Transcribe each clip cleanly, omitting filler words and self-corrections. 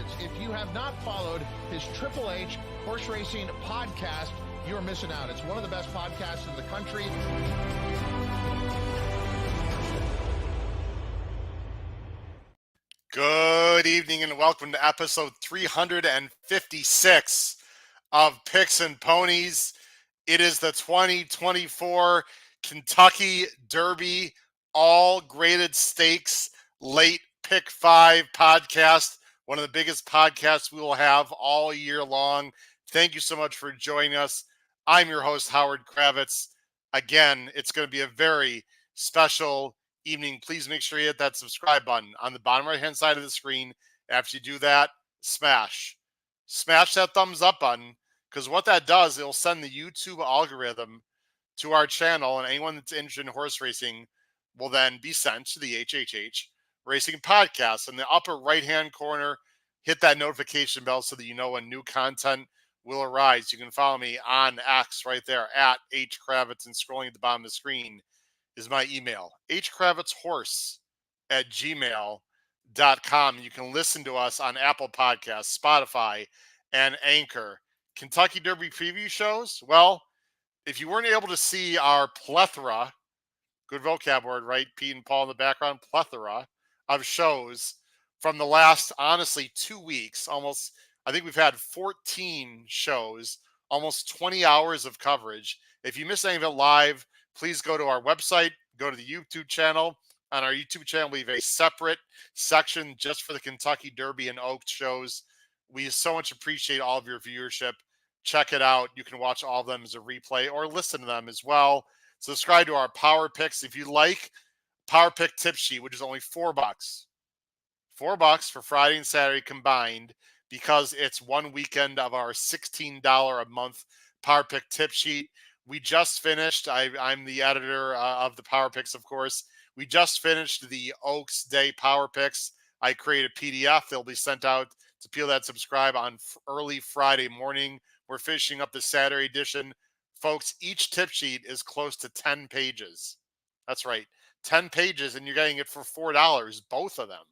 is. If you have not followed his Triple H horse racing podcast, you're missing out. It's one of the best podcasts in the country. Good evening and welcome to episode 356 of Picks and Ponies. It is the 2024 Kentucky Derby all graded stakes late pick 5 podcast. One of the biggest podcasts we will have all year long. Thank you so much for joining us. I'm your host, Howard Kravitz. Again, it's going to be a very special evening. Please make sure you hit that subscribe button on the bottom right hand side of the screen. After you do that, smash that thumbs up button, because what that does, it'll send the YouTube algorithm to our channel, and anyone that's interested in horse racing will then be sent to the HHH Racing Podcast. In the upper right hand corner, hit that notification bell so that you know when new content will arise. You can follow me on X right there at HKravitz, and scrolling at the bottom of the screen is my email, hkravitzhorse@gmail.com. You can listen to us on Apple Podcasts, Spotify, and Anchor. Kentucky Derby preview shows. Well, if you weren't able to see our plethora, good vocab word, right? Pete and Paul in the background, plethora of shows from the last, honestly, 2 weeks, almost, I think we've had 14 shows, almost 20 hours of coverage. If you missed any of it live, please go to our website, go to the YouTube channel. On our YouTube channel, we have a separate section just for the Kentucky Derby and Oaks shows. We so much appreciate all of your viewership. Check it out. You can watch all of them as a replay or listen to them as well. Subscribe to our Power Picks. If you like Power Pick Tip Sheet, which is only $4. $4 for Friday and Saturday combined, because it's one weekend of our $16 a month Power Pick Tip Sheet. We just finished, I'm the editor of the Power Picks, of course. We just finished the Oaks Day Power Picks. I created a PDF. They'll be sent out to people that subscribe on early Friday morning. We're finishing up the Saturday edition. Folks, each tip sheet is close to 10 pages. That's right, 10 pages, and you're getting it for $4, both of them.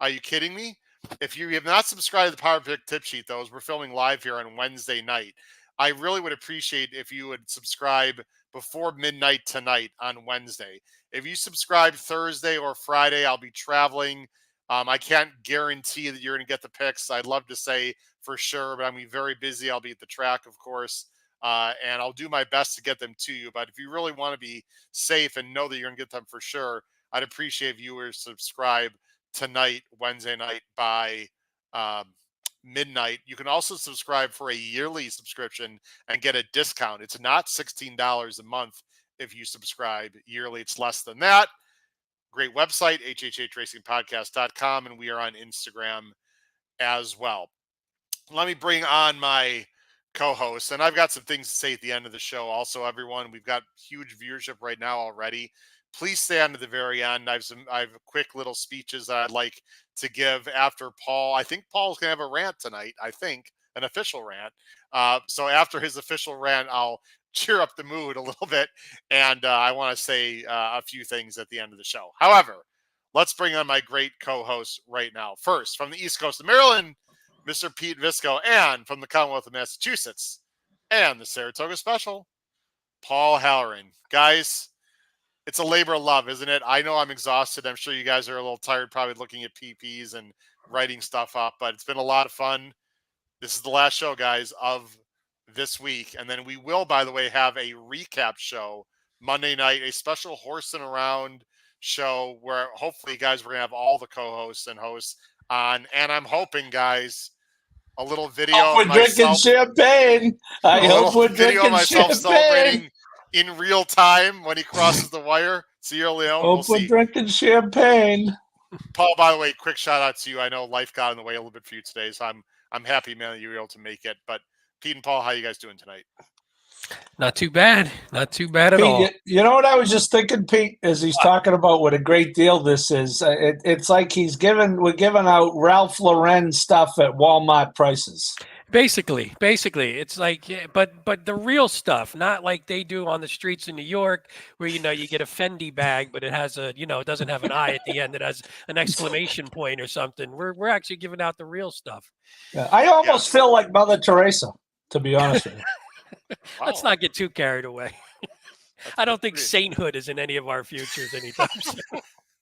Are you kidding me? If you have not subscribed to the Power Pick Tip Sheet, though, we're filming live here on Wednesday night, I really would appreciate if you would subscribe before midnight tonight on Wednesday. If you subscribe Thursday or Friday, I'll be traveling. I can't guarantee that you're going to get the picks. I'd love to say for sure, but I'm going to be very busy. I'll be at the track, of course, and I'll do my best to get them to you. But if you really want to be safe and know that you're going to get them for sure, I'd appreciate viewers subscribe tonight, Wednesday night, by midnight. You can also subscribe for a yearly subscription and get a discount. It's not $16 a month if you subscribe yearly. It's less than that. Great website, hhhracingpodcast.com, and we are on Instagram as well. Let me bring on my co-host, and I've got some things to say at the end of the show. Also, everyone, we've got huge viewership right now already. Please stay on to the very end. I have quick little speeches that I'd like to give after Paul. I think Paul's going to have a rant tonight. I think an official rant. So after his official rant, I'll cheer up the mood a little bit. And I want to say a few things at the end of the show. However, let's bring on my great co-host right now. First, from the East Coast of Maryland, Mr. Pete Visco, and from the Commonwealth of Massachusetts and the Saratoga Special, Paul Halloran. Guys, it's a labor of love, isn't it? I know I'm exhausted. I'm sure you guys are a little tired, probably looking at PPs and writing stuff up, but it's been a lot of fun. This is the last show, guys, of this week. And then we will, by the way, have a recap show Monday night, a special Horse and Around show where hopefully, guys, we're going to have all the co-hosts and hosts on. And I'm hoping, guys, a little video of myself drinking champagne. I hope we're drinking champagne. Celebrating in real time when he crosses the wire. Sierra Leone. Hope we're drinking champagne. Paul, by the way, quick shout out to you. I know life got in the way a little bit for you today, so I'm happy, man, that you were able to make it. But Pete and Paul, how you guys doing tonight? Not too bad. Not too bad at Pete, all. You know what I was just thinking, Pete, as he's talking about what a great deal this is. It's like we're giving out Ralph Lauren stuff at Walmart prices. Basically, it's like, yeah, but the real stuff, not like they do on the streets in New York, where you get a Fendi bag, but it has it doesn't have an eye at the end. It has an exclamation point or something. We're actually giving out the real stuff. Yeah, I almost Yes. feel like Mother Teresa, to be honest with you. Let's Wow. not get too carried away. I don't think sainthood is in any of our futures anytime soon.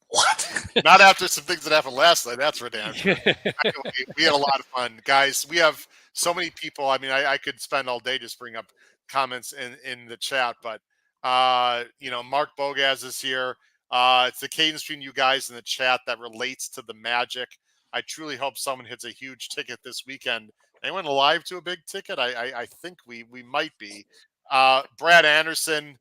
What? Not after some things that happened last night. That's for damn sure. Anyway, we had a lot of fun, guys. We have so many people. I mean, I could spend all day just bring up comments in the chat, but Mark Bogaz is here. It's the cadence between you guys in the chat that relates to the Magic. I truly hope someone hits a huge ticket this weekend. Anyone alive to a big ticket? I think we might be. Brad Anderson,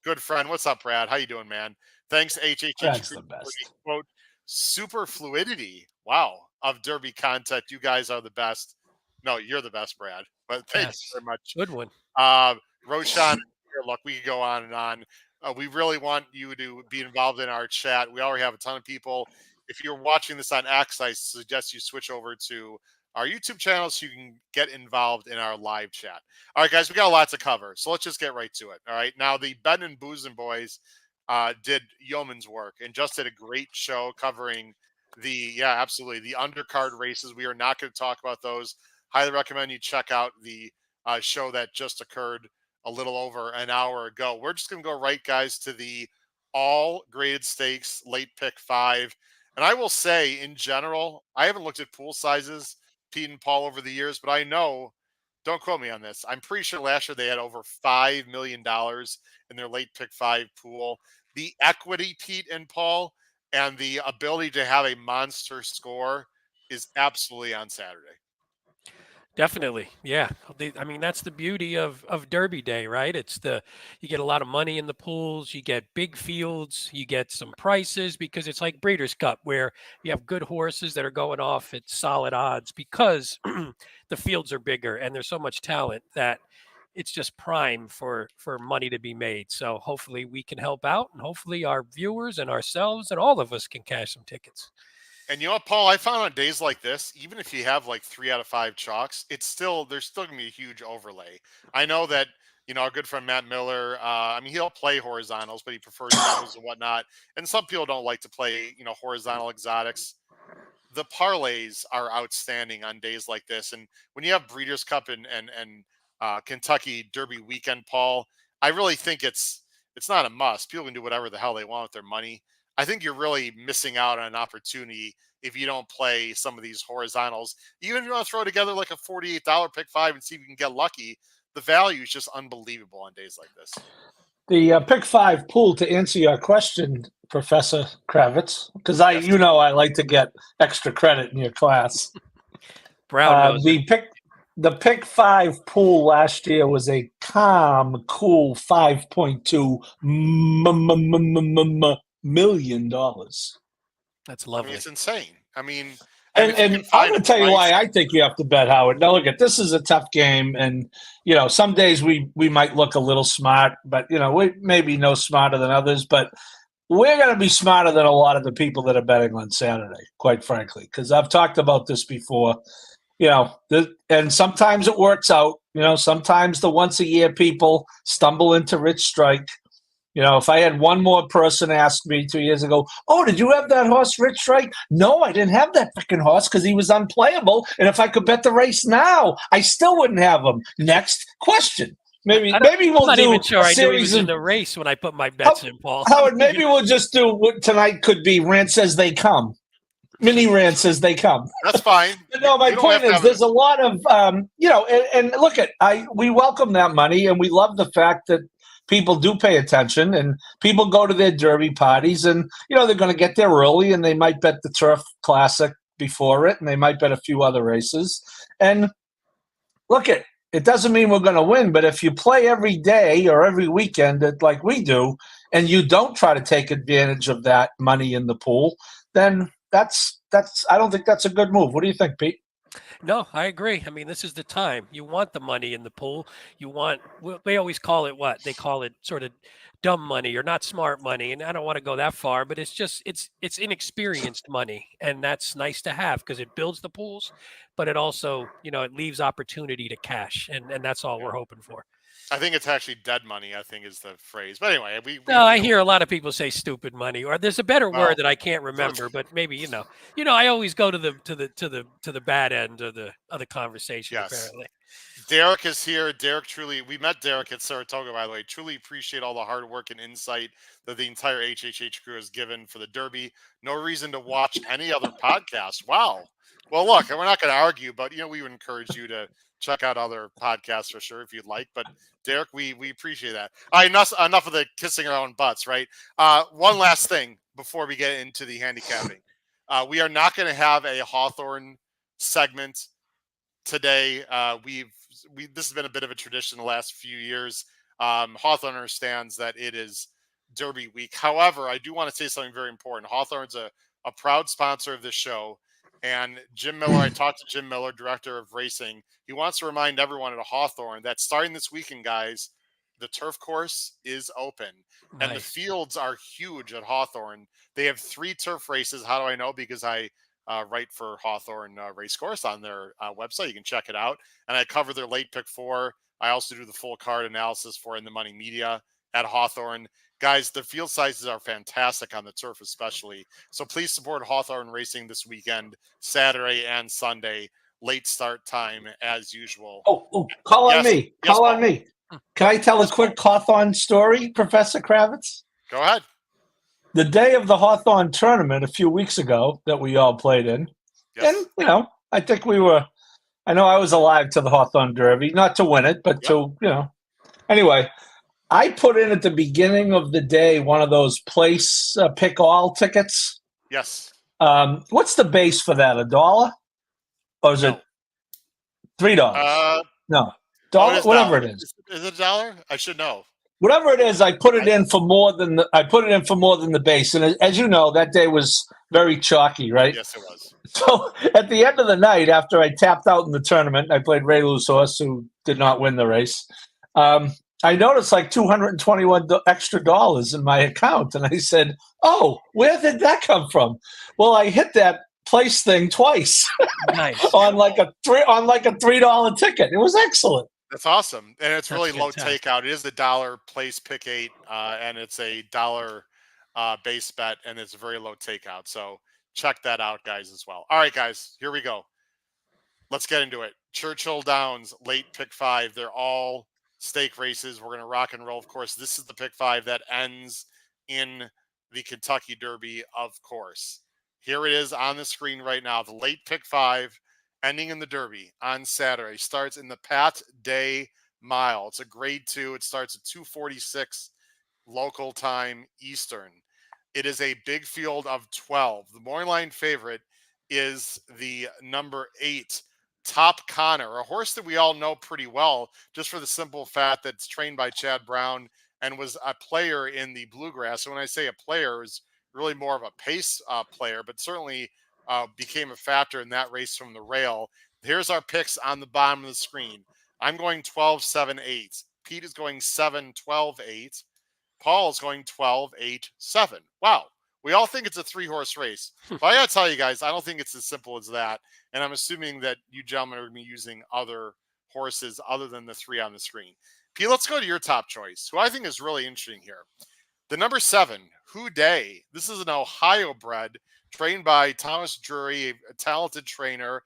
good friend. What's up, Brad? How you doing, man? Thanks, HHH. That's the best. Quote, super fluidity. Wow. Of Derby content. You guys are the best. No, you're the best, Brad. But thank you very much. Good one. Roshan, look, we could go on and on. We really want you to be involved in our chat. We already have a ton of people. If you're watching this on X, I suggest you switch over to our YouTube channel so you can get involved in our live chat. All right, guys, we got a lot to cover, so let's just get right to it. All right, now the Ben and Boozen boys did yeoman's work and just did a great show covering the undercard races. We are not going to talk about those. Highly recommend you check out the show that just occurred a little over an hour ago. We're just going to go right, guys, to the all graded stakes late pick 5. And I will say, in general, I haven't looked at pool sizes, Pete and Paul, over the years, but I know, don't quote me on this, I'm pretty sure last year they had over $5 million in their late pick 5 pool. The equity, Pete and Paul, and the ability to have a monster score is absolutely on Saturday. Definitely. Yeah. I mean, that's the beauty of Derby Day, right? You get a lot of money in the pools, you get big fields, you get some prices, because it's like Breeders' Cup, where you have good horses that are going off at solid odds because the fields are bigger and there's so much talent that it's just prime for money to be made. So hopefully we can help out, and hopefully our viewers and ourselves and all of us can cash some tickets. And you know what, Paul, I found on days like this, even if you have like 3 out of 5 chalks, there's still going to be a huge overlay. I know that, our good friend Matt Miller, he'll play horizontals, but he prefers doubles and whatnot. And some people don't like to play, horizontal exotics. The parlays are outstanding on days like this. And when you have Breeders' Cup and Kentucky Derby weekend, Paul, I really think it's not a must. People can do whatever the hell they want with their money. I think you're really missing out on an opportunity if you don't play some of these horizontals. Even if you want to throw together like a $48 pick 5 and see if you can get lucky, the value is just unbelievable on days like this. The pick 5 pool, to answer your question, Professor Kravitz, because I like to get extra credit in your class. Brown The pick 5 pool last year was a calm, cool $5.2 million. That's lovely. It's insane. And I'm going to tell you why I think you have to bet, Howard. Now, look, this is a tough game, and some days we might look a little smart, but we maybe no smarter than others. But we're going to be smarter than a lot of the people that are betting on Saturday, quite frankly, because I've talked about this before. And sometimes it works out. Sometimes the once a year people stumble into Rich Strike. If I had one more person ask me 2 years ago, "Oh, did you have that horse, Rich Strike?" No, I didn't have that freaking horse because he was unplayable. And if I could bet the race now, I still wouldn't have him. Next question. Maybe we'll do. I'm not even sure I knew he was in the race when I put my bets in, Paul. Howard, maybe we'll just do what tonight could be rants as they come. Mini rants as they come. That's fine. No, my point is there's a lot of, and look we welcome that money, and we love the fact that people do pay attention, and people go to their Derby parties, and, they're going to get there early, and they might bet the Turf Classic before it, and they might bet a few other races. And look, it doesn't mean we're going to win, but if you play every day or every weekend like we do, and you don't try to take advantage of that money in the pool, then I don't think that's a good move. What do you think, Pete? No, I agree. I mean, this is the time. You want the money in the pool. They always call it what? They call it sort of dumb money or not smart money. And I don't want to go that far, but it's inexperienced money. And that's nice to have because it builds the pools, but it also, it leaves opportunity to cash. And that's all we're hoping for. I think it's actually dead money, I think is the phrase. But anyway, No, I hear a lot of people say stupid money, or there's a better Well, word that I can't remember, but maybe I always go to the bad end of the conversation. Yes. Apparently, Derek is here. Derek, truly, we met Derek at Saratoga, by the way. Truly appreciate all the hard work and insight that the entire HHH crew has given for the Derby. No reason to watch any other podcast. Wow. Well, look, we're not going to argue, but we would encourage you to check out other podcasts for sure if you'd like. But Derek, we appreciate that. All right, enough of the kissing our own butts, right? One last thing before we get into the handicapping. We are not going to have a Hawthorne segment today. This has been a bit of a tradition the last few years. Hawthorne understands that it is Derby week. However, I do want to say something very important. Hawthorne's a proud sponsor of this show. And Jim Miller, I talked to Jim Miller, director of racing. He wants to remind everyone at Hawthorne that starting this weekend, guys, the turf course is open. Nice. And the fields are huge at Hawthorne. They have 3 turf races. How do I know? Because I write for Hawthorne Racecourse on their website. You can check it out. And I cover their late pick 4. I also do the full card analysis for In the Money Media at Hawthorne. Guys, the field sizes are fantastic on the turf especially. So please support Hawthorne Racing this weekend, Saturday and Sunday, late start time as usual. Call on me. Call on me. Can I tell a quick Hawthorne story, Professor Kravitz? Go ahead. The day of the Hawthorne tournament a few weeks ago that we all played in, and, I think I know I was alive to the Hawthorne Derby, not to win it, but anyway, I put in at the beginning of the day one of those place pick all tickets. Yes. What's the base for that? $1? Or is it $3? No. $1, whatever it is. Is it $1? I should know. Whatever it is, I put it in for more than the base. And as you know, that day was very chalky, right? Yes, it was. So at the end of the night, after I tapped out in the tournament, I played Ray Lou's horse, who did not win the race. I noticed like $221 extra in my account, and I said, "Oh, where did that come from?" Well, I hit that place thing twice. Nice. on like a $3 ticket. It was excellent. That's awesome, and it's really low takeout. It is the $1 place pick 8, and it's a $1 base bet, and it's a very low takeout. So check that out, guys, as well. All right, guys, here we go. Let's get into it. Churchill Downs, late pick 5. They're all stake races. We're going to rock and roll. Of course, this is the pick 5 that ends in the Kentucky Derby, of course. Here it is on the screen right now. The late pick 5 ending in the Derby on Saturday starts in the Pat Day Mile. It's a grade 2. It starts at 2:46 local time Eastern. It is a big field of 12. The morning line favorite is the number 8, Top Connor, a horse that we all know pretty well, just for the simple fact that it's trained by Chad Brown and was a player in the Bluegrass. So when I say a player, is really more of a pace player, but certainly became a factor in that race from the rail. Here's our picks on the bottom of the screen. I'm going 12, 7, 8. Pete is going 7, 12, 8. Paul is going 12, 8, 7. Wow. We all think it's a 3-horse race. But I got to tell you guys, I don't think it's as simple as that. And I'm assuming that you gentlemen are going to be using other horses other than the 3 on the screen. Pete, let's go to your top choice, who I think is really interesting here. The number 7, Who Day. This is an Ohio bred, trained by Thomas Drury, a talented trainer,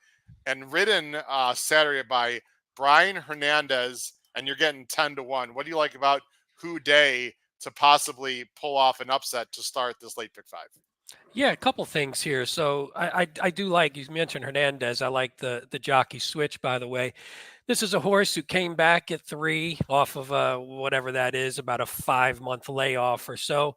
and ridden Saturday by Brian Hernandez, and you're getting 10-1. What do you like about Who Day to possibly pull off an upset to start this late pick 5? Yeah, a couple things here. So I do like, you mentioned Hernandez. I like the jockey switch, by the way. This is a horse who came back at 3 off of whatever that is, about a 5-month layoff or so.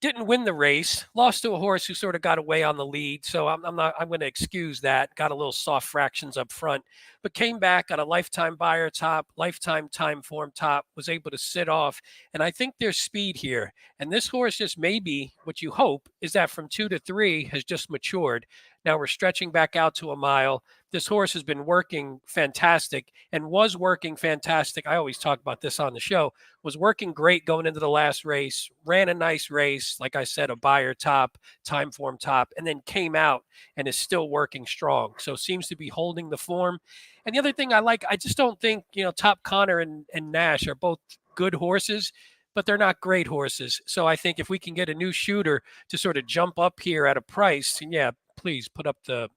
Didn't win the race, lost to a horse who sort of got away on the lead. So I'm going to excuse that. Got a little soft fractions up front, but came back on a lifetime buyer top, lifetime time form top, was able to sit off. And I think there's speed here. And this horse just maybe what you hope is that from 2 to 3 has just matured. Now we're stretching back out to a mile. This horse has been working fantastic and was working fantastic. I always talk about this on the show. Was working great going into the last race, ran a nice race, like I said, a buyer top, time form top, and then came out and is still working strong. So seems to be holding the form. And the other thing I like, I just don't think, Top Connor and Nash are both good horses, but they're not great horses. So I think if we can get a new shooter to sort of jump up here at a price, and yeah, please put up the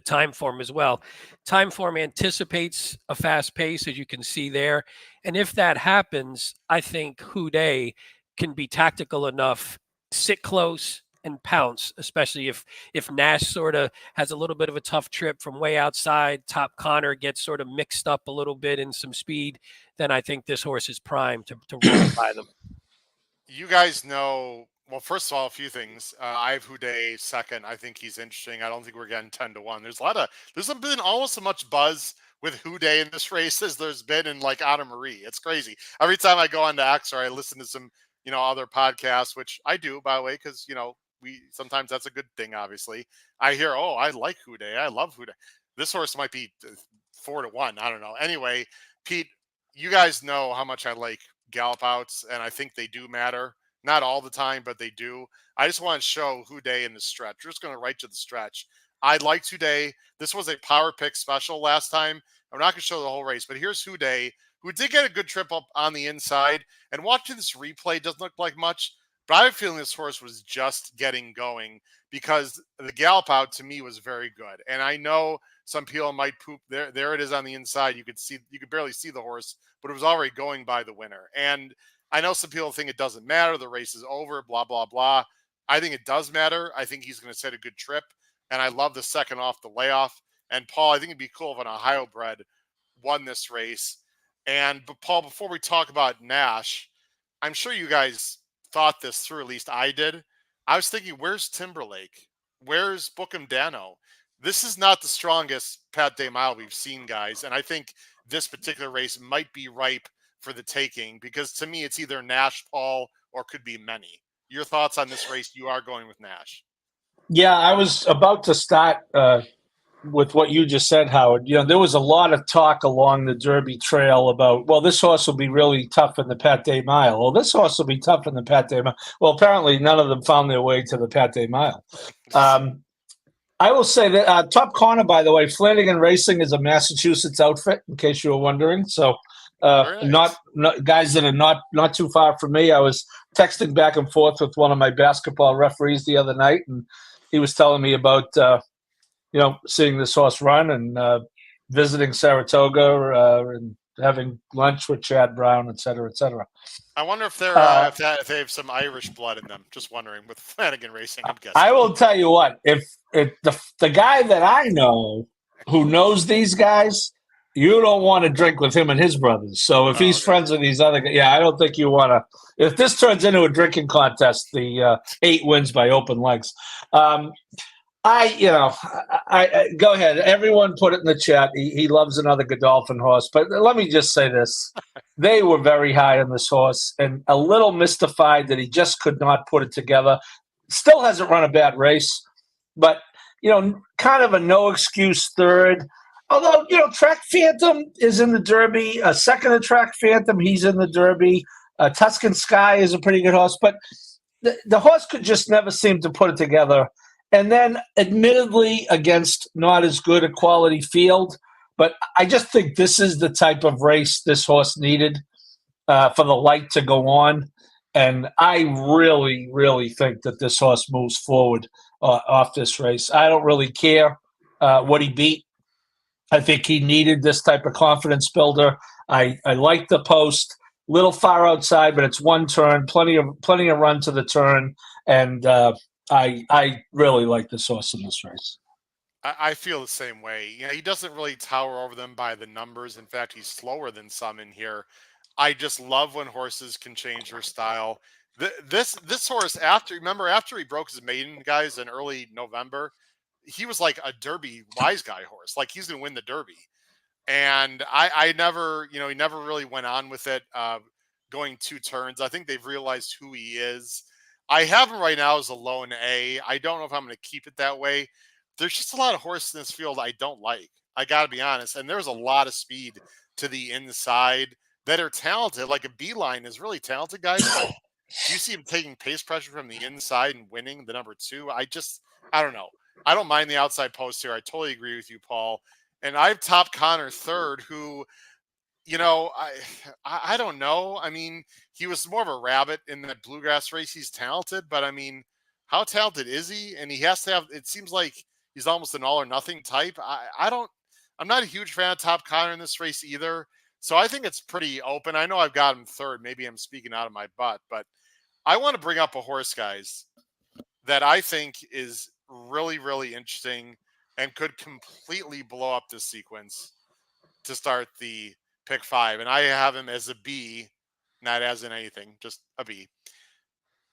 time form as well. Time form anticipates a fast pace, as you can see there. And if that happens, I think Houday can be tactical enough, sit close and pounce, especially if Nash sort of has a little bit of a tough trip from way outside, Top Connor gets sort of mixed up a little bit in some speed, then I think this horse is primed to roll by them. You guys know, well, first of all, a few things. I have Houday second. I think he's interesting. I don't think we're getting 10-1. There's been almost as much buzz with Houday in this race as there's been in like Anna Marie. It's crazy. Every time I go on to X or I listen to some, other podcasts, which I do, by the way, because, sometimes that's a good thing, obviously. I hear, oh, I like Houday. I love Houday. This horse might be 4-1. I don't know. Anyway, Pete, you guys know how much I like gallop outs, and I think they do matter. Not all the time, but they do. I just want to show Houday in the stretch. We're just going to right to the stretch. I liked Houday. This was a power pick special last time. I'm not going to show the whole race, but here's Houday, who did get a good trip up on the inside. And watching this replay doesn't look like much, but I have a feeling this horse was just getting going because the gallop out to me was very good. And I know some people might poop there. There it is on the inside. You could barely see the horse, but it was already going by the winner. And I know some people think it doesn't matter. The race is over, blah, blah, blah. I think it does matter. I think he's going to set a good trip. And I love the second off the layoff. And Paul, I think it'd be cool if an Ohio bred won this race. But Paul, before we talk about Nash, I'm sure you guys thought this through, at least I did. I was thinking, where's Timberlake? Where's Bookham Dano? This is not the strongest Pat Day Mile we've seen, guys. And I think this particular race might be ripe for the taking, because to me, it's either Nash, Paul, or could be many. Your thoughts on this race? You are going with Nash. Yeah, I was about to start with what you just said, Howard. There was a lot of talk along the Derby Trail about, well, this horse will be really tough in the Pat Day Mile. Well, this horse will be tough in the Pat Day Mile. Well, apparently none of them found their way to the Pat Day Mile. I will say that Top Corner, by the way, Flanagan Racing is a Massachusetts outfit, in case you were wondering. So nice. not guys that are not too far from me. I was texting back and forth with one of my basketball referees the other night, and he was telling me about seeing this horse run and visiting Saratoga and having lunch with Chad Brown, et cetera, et cetera. I wonder if if they have some Irish blood in them. Just wondering with Flanagan Racing, I'm guessing. I will tell you what, if the guy that I know who knows these guys, you don't want to drink with him and his brothers. So if he's friends with these other guys, I don't think you want to. If this turns into a drinking contest, the 8 wins by open legs. I go ahead. Everyone put it in the chat. He loves another Godolphin horse. But let me just say this. They were very high on this horse and a little mystified that he just could not put it together. Still hasn't run a bad race, but, kind of a no excuse third. Although, Track Phantom is in the Derby. Second to Track Phantom, he's in the Derby. Tuscan Sky is a pretty good horse. But the horse could just never seem to put it together. And then, admittedly, against not as good a quality field. But I just think this is the type of race this horse needed for the light to go on. And I really, really think that this horse moves forward off this race. I don't really care what he beat. I think he needed this type of confidence builder. I like the post. Little far outside, but it's one turn. Plenty of run to the turn. And I really like this horse in this race. I feel the same way. He doesn't really tower over them by the numbers. In fact, he's slower than some in here. I just love when horses can change their style. This horse, after he broke his maiden, guys, in early November, he was like a Derby wise guy horse. Like, he's going to win the Derby. And I never, he never really went on with it, going 2 turns. I think they've realized who he is. I have him right now as a lone A. I don't know if I'm going to keep it that way. There's just a lot of horses in this field I don't like. I got to be honest. And there's a lot of speed to the inside that are talented. Like a Beeline is really talented, guys. But you see him taking pace pressure from the inside and winning the number 2. I don't know. I don't mind the outside post here. I totally agree with you, Paul. And I have Top Connor third, who, I don't know. I mean, he was more of a rabbit in that bluegrass race. He's talented, but I mean, how talented is he? And he has to have, it seems like he's almost an all or nothing type. I'm not a huge fan of Top Connor in this race either. So I think it's pretty open. I know I've got him third. Maybe I'm speaking out of my butt, but I want to bring up a horse, guys, that I think is really, really interesting and could completely blow up this sequence to start the pick 5. And I have him as a B, not as in anything, just a B.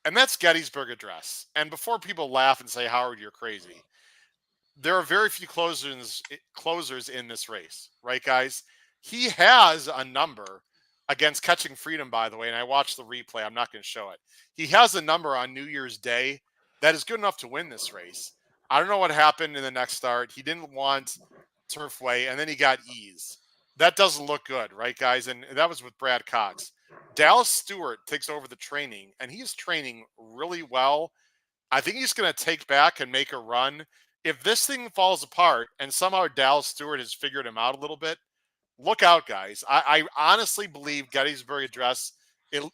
And that's Gettysburg Address. And before people laugh and say, Howard, you're crazy, there are very few closers in this race, right, guys? He has a number against Catching Freedom, by the way, and I watched the replay. I'm not going to show it. He has a number on New Year's Day that is good enough to win this race. I don't know what happened in the next start. He didn't want Turfway, and then he got ease. That doesn't look good, right, guys? And that was with Brad Cox. Dallas Stewart takes over the training, and he's training really well. I think he's going to take back and make a run. If this thing falls apart and somehow Dallas Stewart has figured him out a little bit, look out, guys. I honestly believe Gettysburg Address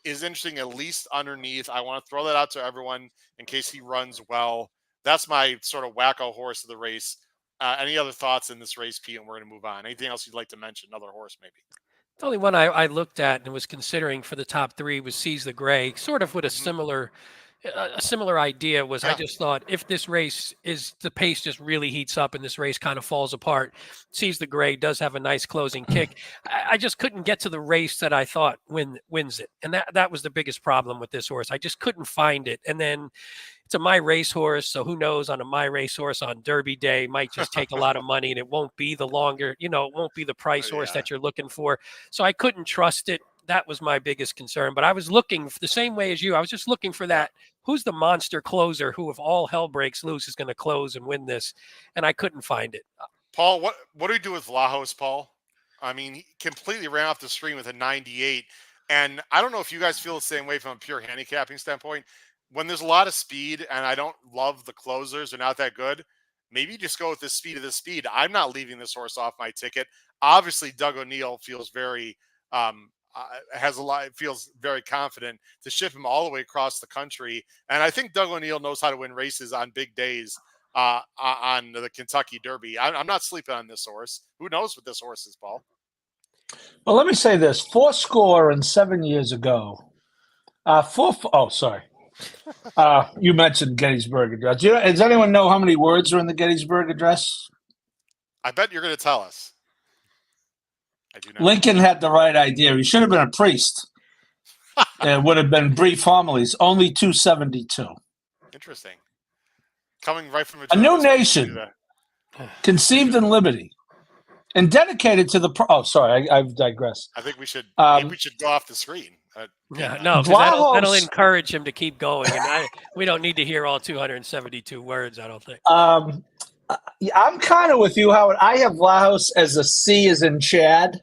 is interesting, at least underneath. I want to throw that out to everyone in case he runs well. That's my sort of wacko horse of the race. Any other thoughts in this race, Pete? And we're going to move on. Anything else you'd like to mention? Another horse, maybe? The only one I looked at and was considering for the top 3 was Seize the Gray, sort of with a similar idea. Was I just thought if this race is the pace just really heats up and this race kind of falls apart, Seize the Gray does have a nice closing kick. I just couldn't get to the race that I thought wins it, and that was the biggest problem with this horse. I just couldn't find it, and then it's a My Racehorse, so who knows, on a My Racehorse on Derby Day might just take a lot of money, and it won't be the longer, it won't be the price horse that you're looking for. So I couldn't trust it. That was my biggest concern. But I was looking the same way as you. I was just looking for that. Who's the monster closer who, if all hell breaks loose, is going to close and win this? And I couldn't find it. Paul, what do we do with Vlahos, Paul? I mean, he completely ran off the screen with a 98. And I don't know if you guys feel the same way from a pure handicapping standpoint. When there's a lot of speed and I don't love the closers, they're not that good, maybe just go with the speed of the speed. I'm not leaving this horse off my ticket. Obviously, Doug O'Neill feels very feels very confident to ship him all the way across the country. And I think Doug O'Neill knows how to win races on big days on the Kentucky Derby. I'm not sleeping on this horse. Who knows what this horse is, Paul? Well, let me say this. 7 years ago. Sorry. You mentioned Gettysburg Address. Does anyone know how many words are in the Gettysburg Address? I bet you're going to tell us. I do not. Lincoln had the right idea. He should have been a priest. It would have been brief homilies. Only 272. Interesting. Coming right from a new nation, conceived in liberty, and dedicated to the. I've digressed. I think we should. Maybe we should go off the screen. No, that'll encourage him to keep going, and we don't need to hear all 272 words. I don't think. I'm kind of with you, Howard. I have Vlahos as a C as in Chad,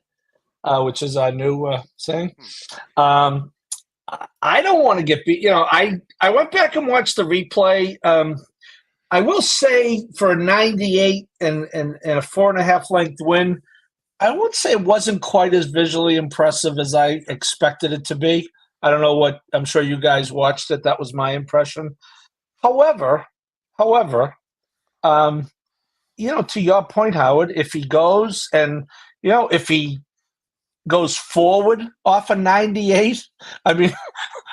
which is our new saying. I don't want to get beat. I went back and watched the replay. I will say for a 98 and a 4.5 length win, I would say it wasn't quite as visually impressive as I expected it to be. I don't know what, I'm sure you guys watched it. That was my impression. However, to your point, Howard, if he goes and, if he goes forward off a 98, I mean,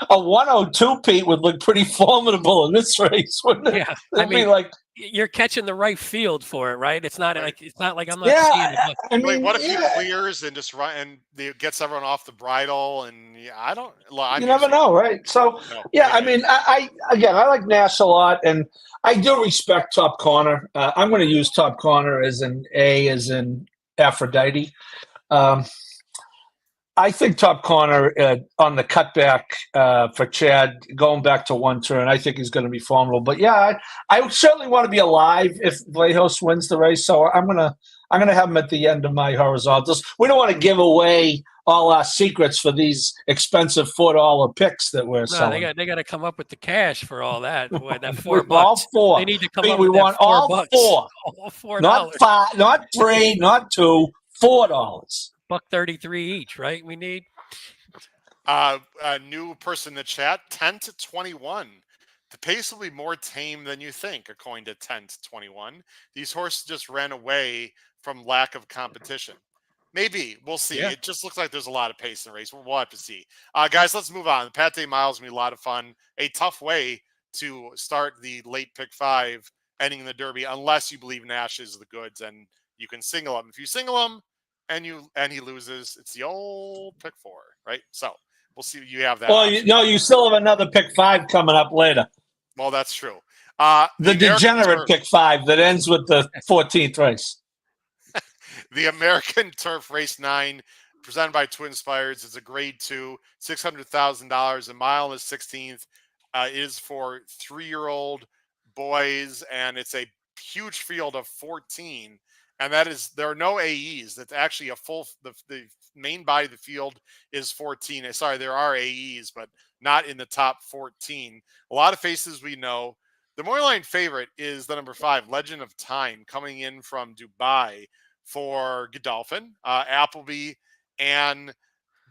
a 102, Pete, would look pretty formidable in this race, wouldn't it? Yeah. I mean, you're catching the right field for it, right? It's not like I'm not seeing it. I mean, what if he clears and just run and gets everyone off the bridle? And I don't. You never know, right? So I mean, I like Nash a lot, and I do respect Top Corner. I'm going to use Top Corner as an A, as in Aphrodite. I think top corner on the cutback for Chad, going back to one turn, I think he's going to be formidable. But yeah, I certainly want to be alive if Vlahos wins the race. So I'm gonna have him at the end of my horizontals. We don't want to give away all our secrets for these expensive $4 picks that we're selling. They got to come up with the cash for all that. Boy, that $4. All four. They need to come we up with want that $4. all four. All $4. Not $5, not $3, not $2, $4. $1.33 each, right? We need a new person in the chat, 10 to 21. The pace will be more tame than you think, according to 10 to 21. These horses just ran away from lack of competition. Maybe. We'll see. Yeah. It just looks like there's a lot of pace in the race. We'll have to see. Guys, let's move on. The Pate Miles will be a lot of fun. A tough way to start the late pick 5, ending in the Derby, unless you believe Nash is the goods and you can single him. If you single him and he loses, it's the old pick 4, right? So we'll see. You have that. Well, you still have another pick 5 coming up later. Well, that's true. The degenerate pick 5 that ends with the 14th race. The American Turf Race 9, presented by Twin Spires, is a grade 2, $600,000 a mile in the 16th. Is for 3-year-old boys, and it's a huge field of 14. And there are no AEs. That's actually a full. The main body of the field is 14. Sorry, there are AEs, but not in the top 14. A lot of faces we know. The Moorline favorite is the number 5, Legend of Time, coming in from Dubai for Godolphin, Appleby, and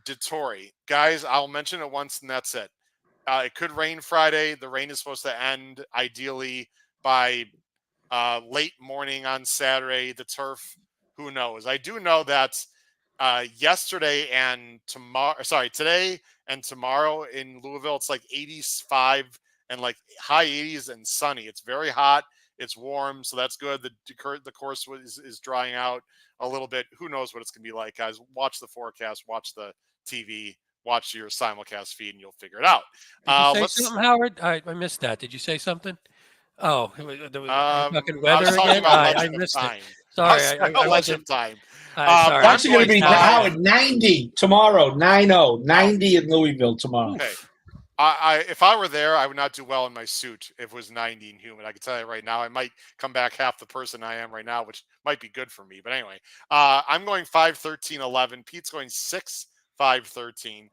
Dettori. Guys, I'll mention it once and that's it. It could rain Friday. The rain is supposed to end ideally by late morning on Saturday. The turf, who knows? I do know that today and tomorrow in Louisville, it's like 85 and like high 80s and sunny. It's very hot. It's warm, so that's good. The course is drying out a little bit. Who knows what it's going to be like, guys? Watch the forecast, watch the TV, watch your simulcast feed, and you'll figure it out. Did you say something, Howard? I missed that. Did you say something? Oh, the fucking weather again? I missed it. Sorry, I wasn't. Time. Sorry. That's going to be Howard 90 tomorrow. 90 in Louisville tomorrow. Okay. If I were there, I would not do well in my suit if it was 90 and humid. I can tell you right now, I might come back half the person I am right now, which might be good for me. But anyway, I'm going 5, 13, 11. Pete's going 6, 5, 13.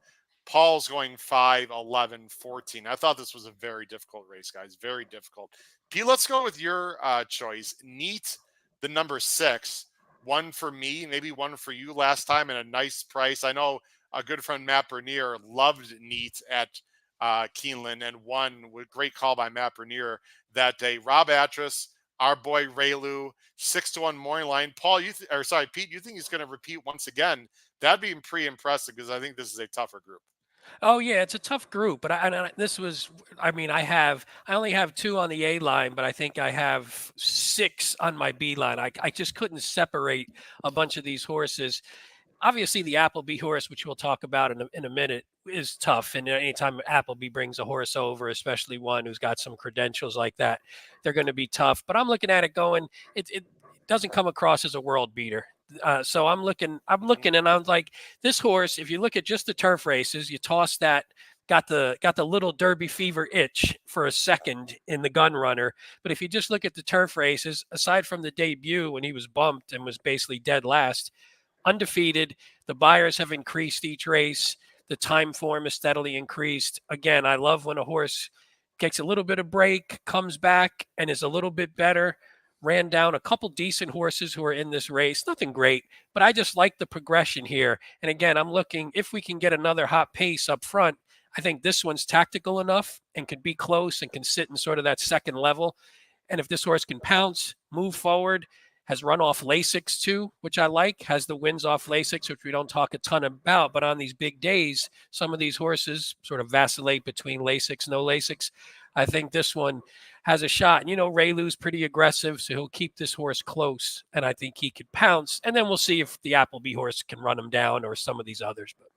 Paul's going 5, 11, 14. I thought this was a very difficult race, guys. Very difficult. Pete, let's go with your choice. Neat, the number 6. One for me, maybe one for you last time, and a nice price. I know a good friend, Matt Bernier, loved Neat at Keeneland and won with great call by Matt Bernier that day. Rob Atras, our boy Raylu, 6-1 morning line. Paul, Pete, you think he's going to repeat once again? That'd be pretty impressive because I think this is a tougher group. Oh yeah, it's a tough group, but I only have 2 on the A line, but I think I have 6 on my B line. I just couldn't separate a bunch of these horses. Obviously, the Appleby horse, which we'll talk about in a minute, is tough. And anytime Appleby brings a horse over, especially one who's got some credentials like that, they're going to be tough. But I'm looking at it going, it doesn't come across as a world beater. So I'm looking, and I'm like, this horse. If you look at just the turf races, you toss that. Got the little Derby fever itch for a second in the gun runner. But if you just look at the turf races, aside from the debut when he was bumped and was basically dead last, undefeated. The buyers have increased each race. The time form is steadily increased. Again, I love when a horse takes a little bit of break, comes back, and is a little bit better. Ran down a couple decent horses who are in this race. Nothing great, but I just like the progression here. And again, I'm looking, if we can get another hot pace up front, I think this one's tactical enough and can be close and can sit in sort of that second level. And if this horse can pounce, move forward, has run off Lasix too, which I like, has the wins off Lasix, which we don't talk a ton about. But on these big days, some of these horses sort of vacillate between Lasix, no Lasix. I think this one has a shot. And, Raylu's pretty aggressive, so he'll keep this horse close, and I think he could pounce. And then we'll see if the Appleby horse can run him down or some of these others. But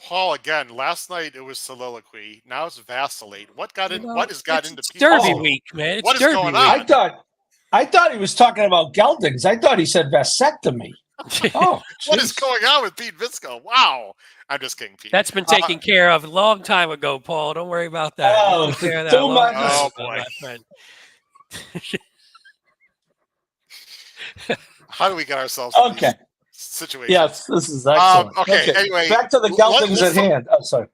Paul, again, last night it was soliloquy. Now it's vacillate. What has got into people? Derby week, man. It's what is Derby going week. on? I thought he was talking about geldings. I thought he said vasectomy. Oh, What is jeez. going on with Pete Visco? Wow. I'm just kidding, Pete. That's been taken care of a long time ago, Paul. Don't worry about that. We Oh, took care of that a too long much. time Oh, ago, boy. my friend. How do we get ourselves in Okay. these situations? Yes, this is excellent. Okay, anyway. Back to the geldings at hand. Oh, sorry.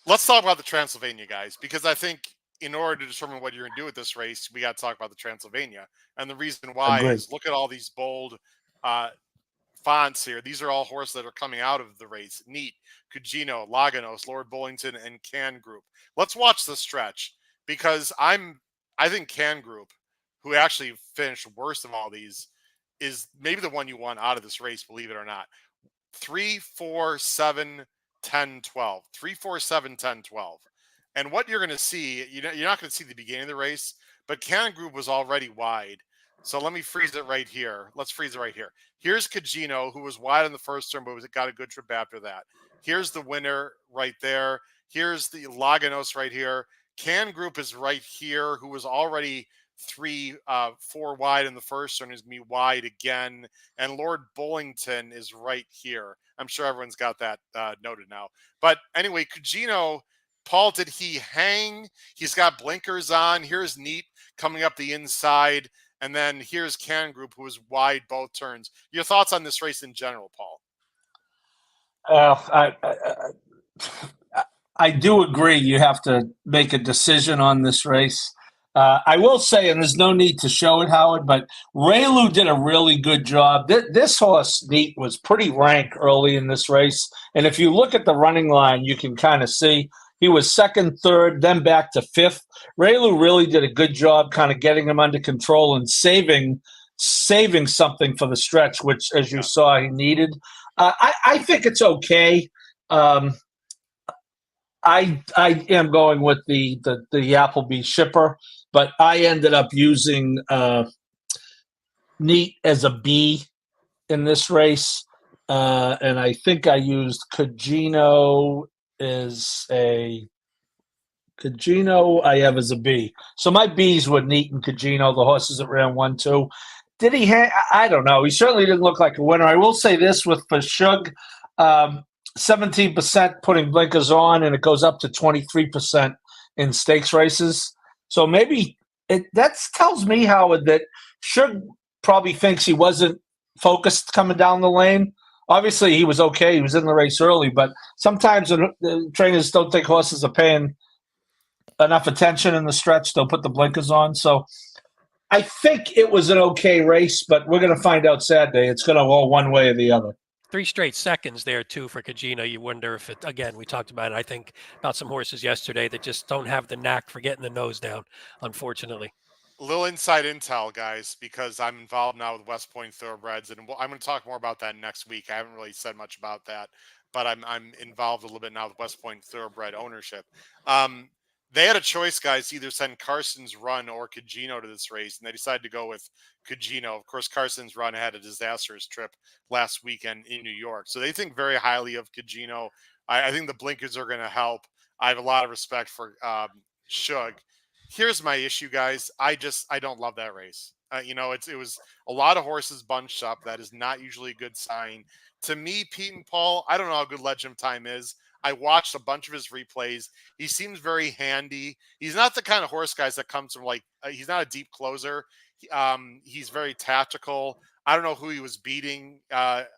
Let's talk about the Transylvania, guys, because I think in order to determine what you're going to do with this race, we got to talk about the Transylvania. And the reason why Agreed. is look at all these bold fonts here. These are all horses that are coming out of the race. Neat, Cugino, Laganos, Lord Bullington, and Can Group. Let's watch the stretch because I think Can Group, who actually finished worst of all these, is maybe the one you want out of this race, believe it or not. 3, 4, 7, 10, 12. 3, 4, 7, 10, 12. And what you're going to see, you're not going to see the beginning of the race, but Cannon Group was already wide. So let me freeze it right here. Let's freeze it right here. Here's Cugino, who was wide on the first turn, but got a good trip after that. Here's the winner right there. Here's the Laganos right here. Can Group is right here, who was already 3, 4 wide in the first turn, is me wide again. And Lord Bullington is right here. I'm sure everyone's got that noted now. But anyway, Cugino, Paul, did he hang? He's got blinkers on. Here's Neat coming up the inside. And then here's Can Group, who was wide both turns. Your thoughts on this race in general, Paul? I do agree. You have to make a decision on this race. I will say, and there's no need to show it, Howard, but Raylu did a really good job. This horse, Neat, was pretty rank early in this race. And if you look at the running line, you can kind of see he was second, third, then back to fifth. Raylu really did a good job kind of getting him under control and saving something for the stretch, which, as you saw, he needed. I think it's okay. I am going with the Appleby shipper, but I ended up using Neat as a B in this race, and I think I used Cugino as a Cugino. I have as a B. So my B's were Neat and Cugino, the horses that ran 1-2. Did he? I don't know. He certainly didn't look like a winner. I will say this with for Shug. 17% putting blinkers on, and it goes up to 23% in stakes races. So maybe that tells me, Howard, that Shug probably thinks he wasn't focused coming down the lane. Obviously, he was okay. He was in the race early, but sometimes the trainers don't think horses are paying enough attention in the stretch. They'll put the blinkers on. So I think it was an okay race, but we're going to find out Saturday. It's going to go one way or the other. 3 straight seconds there, too, for Cugino. You wonder if it, again, we talked about it, I think, about some horses yesterday that just don't have the knack for getting the nose down, unfortunately. A little inside intel, guys, because I'm involved now with West Point Thoroughbreds, and I'm going to talk more about that next week. I haven't really said much about that, but I'm involved a little bit now with West Point Thoroughbred ownership. They had a choice, guys, to either send Carson's Run or Cugino to this race, and they decided to go with Cugino. Of course, Carson's Run had a disastrous trip last weekend in New York, so they think very highly of Cugino. I think the blinkers are going to help. I have a lot of respect for Shug. Here's my issue, guys. I don't love that race. It was a lot of horses bunched up. That is not usually a good sign. To me, Pete and Paul, I don't know how good Legend of Time is. I watched a bunch of his replays. He seems very handy. He's not the kind of horse, guys, that comes from he's not a deep closer. He's very tactical. I don't know who he was beating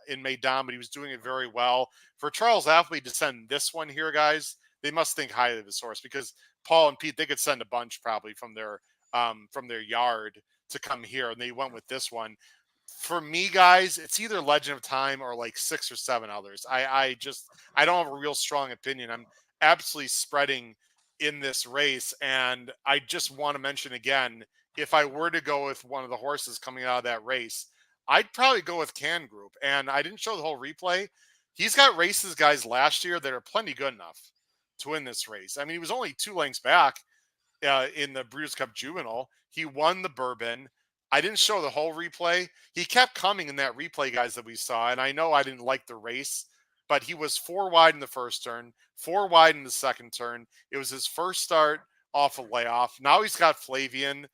in Maidan, but he was doing it very well. For Charles Appleby to send this one here, guys, they must think highly of his horse, because Paul and Pete, they could send a bunch probably from their yard to come here, and they went with this one. For me, guys, it's either Legend of Time or like 6 or 7 others. I don't have a real strong opinion. I'm absolutely spreading in this race, and I just want to mention again, if I were to go with one of the horses coming out of that race, I'd probably go with Can Group. And I didn't show the whole replay. He's got races, guys, last year that are plenty good enough to win this race. I mean, he was only 2 lengths back in the Breeders' Cup Juvenile. He won the Bourbon. I didn't show the whole replay. He kept coming in that replay, guys, that we saw. And I know I didn't like the race, but he was 4 wide in the first turn, 4 wide in the second turn. It was his first start off a layoff. Now he's got Flavian.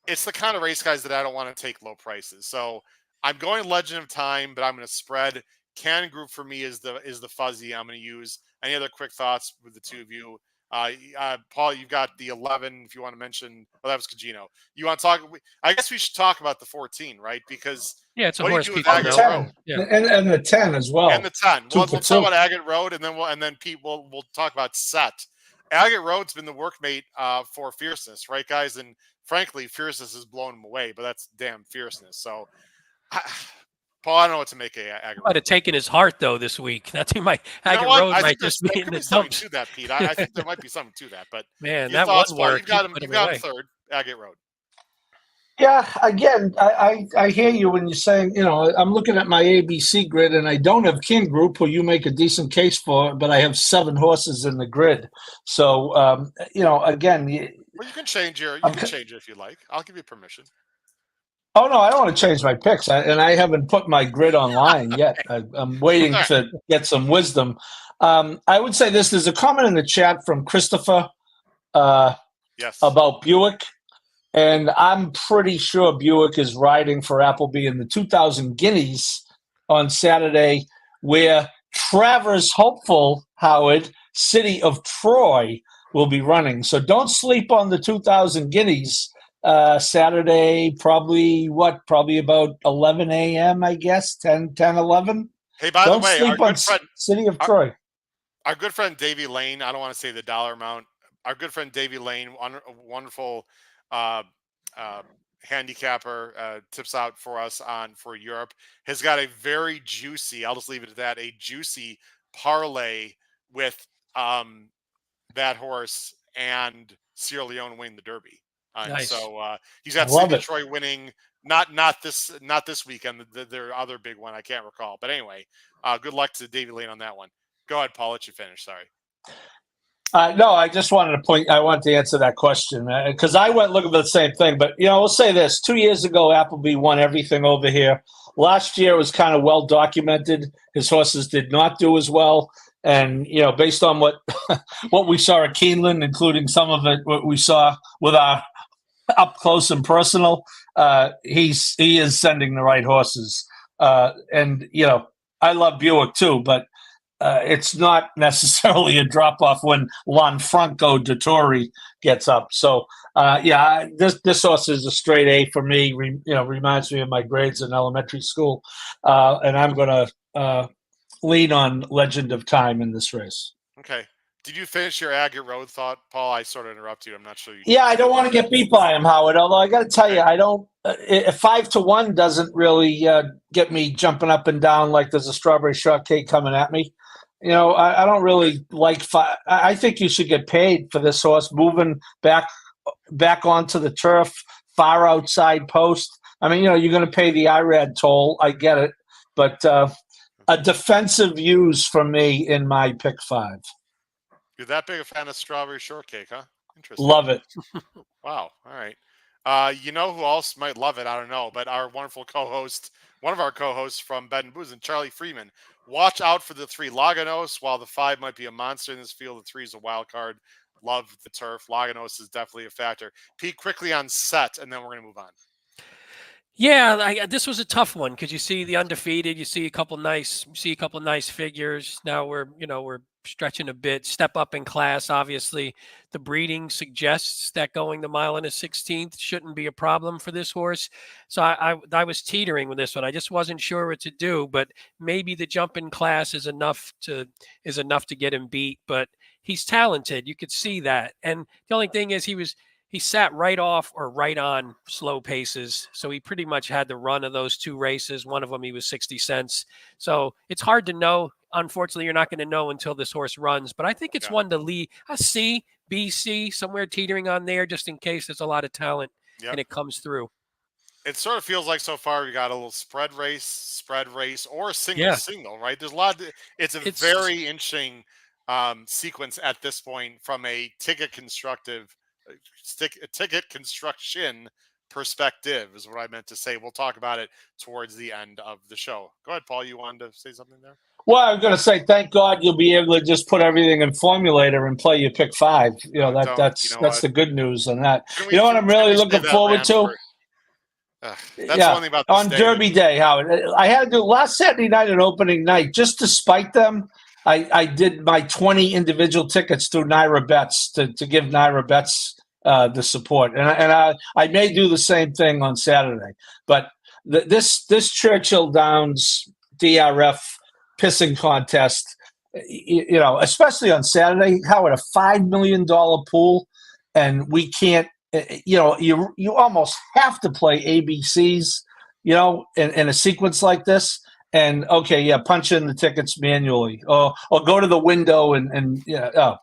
It's the kind of race, guys, that I don't want to take low prices. So I'm going Legend of Time, but I'm going to spread. Can group for me is the fuzzy I'm going to use. Any other quick thoughts with the two of you? Paul, you've got the 11. If you want to mention, well, that was Cagino. You want to talk? I guess we should talk about the 14, right? Because it's a what do you horse do with people Agate know. Road? Yeah. And the 10 as well. And the 10. Well, let's talk two. about Agate Road, and then Pete, we'll talk about Set. Agate Road's been the workmate for Fierceness, right, guys? And frankly, Fierceness has blown him away, but that's damn Fierceness. So, Paul, I don't know what to make of Agate Road. Might have taken his heart though this week. That's he might. Agate Road might just be in the dumps. To that, Pete. I think there might be something to that. But man, that thoughts, one Paul, work. You've got him third. Agate Road. Yeah, again, I hear you when you're saying, I'm looking at my ABC grid and I don't have King Group, who you make a decent case for, but I have 7 horses in the grid. So, again. Well, you can change it if you like. I'll give you permission. Oh, no, I don't want to change my picks. I haven't put my grid online yet. I'm waiting to get some wisdom. I would say this. There's a comment in the chat from Christopher about Buick. And I'm pretty sure Buick is riding for Appleby in the 2000 Guineas on Saturday, where Travers Hopeful, Howard, City of Troy, will be running. So don't sleep on the 2000 Guineas Saturday, probably about 11 a.m., I guess, 10, 11. Hey, by the way, don't sleep on City of Troy. Our good friend Davey Lane, I don't want to say the dollar amount. Our good friend Davey Lane, wonderful handicapper, tips out for us for Europe, has got a very juicy, I'll just leave it at that, a juicy parlay with that horse and Sierra Leone winning the Derby. Nice. So he's got City Troy winning, not this weekend, their other big one, I can't recall. But anyway, good luck to Davey Lane on that one. Go ahead, Paul, let you finish. Sorry. No, I just wanted to answer that question because I went looking for the same thing. But, we'll say this. 2 years ago, Appleby won everything over here. Last year was kind of well documented. His horses did not do as well. And, based on what we saw at Keeneland, including some of it, what we saw with our up close and personal, he is sending the right horses. And, I love Buick too, but it's not necessarily a drop-off when Lanfranco Dettori gets up. So, this horse is a straight A for me. Reminds me of my grades in elementary school. And I'm going to lean on Legend of Time in this race. Okay. Did you finish your Agate Road thought, Paul? I sort of interrupted you. I'm not sure you did. Yeah, I don't want to get beat by him, Howard. Although I got to tell you, I don't. 5-1 doesn't really get me jumping up and down like there's a strawberry shortcake coming at me. I don't really like 5. I think you should get paid for this horse moving back onto the turf, far outside post. I mean, you're going to pay the IRAD toll. I get it, but a defensive use for me in my pick 5. You're that big a fan of strawberry shortcake, huh? Interesting. Love it. Wow. All right. Who else might love it? I don't know, but our wonderful co-host, one of our co-hosts from Bed and Booze, Charlie Freeman. Watch out for the 3 Laganos. While the 5 might be a monster in this field, the 3 is a wild card. Love the turf. Laganos is definitely a factor. Pete, quickly on Set, and then we're going to move on. Yeah, this was a tough one because you see the undefeated, you see a couple nice figures. Now we're stretching a bit, step up in class. Obviously, the breeding suggests that going the mile and a 16th shouldn't be a problem for this horse. So I was teetering with this one. I just wasn't sure what to do, but maybe the jump in class is enough to get him beat. But he's talented. You could see that. And the only thing is he sat right off or right on slow paces. So he pretty much had the run of those 2 races. One of them, he was 60 cents. So it's hard to know. Unfortunately, you're not going to know until this horse runs. But I think it's one to lead a C, B, C, somewhere teetering on there just in case there's a lot of talent and it comes through. It sort of feels like so far we got a little spread race, or a single, right? There's a lot. It's very interesting sequence at this point from a ticket construction perspective is what I meant to say. We'll talk about it towards the end of the show. Go ahead, Paul. You wanted to say something there? Well, I was going to say, thank God you'll be able to just put everything in Formulator and play your pick 5. That's the good news on that. You know what I'm really looking forward to? That's one thing about this on Derby Day, Howard. I had to do last Saturday night and opening night just to spite them. I did my 20 individual tickets through Naira Bets to give Naira Bets the support, and I may do the same thing on Saturday. But this Churchill Downs DRF pissing contest, especially on Saturday, Howard, a $5 million pool, and we can't. You almost have to play ABCs, in a sequence like this. And punch in the tickets manually, or go to the window and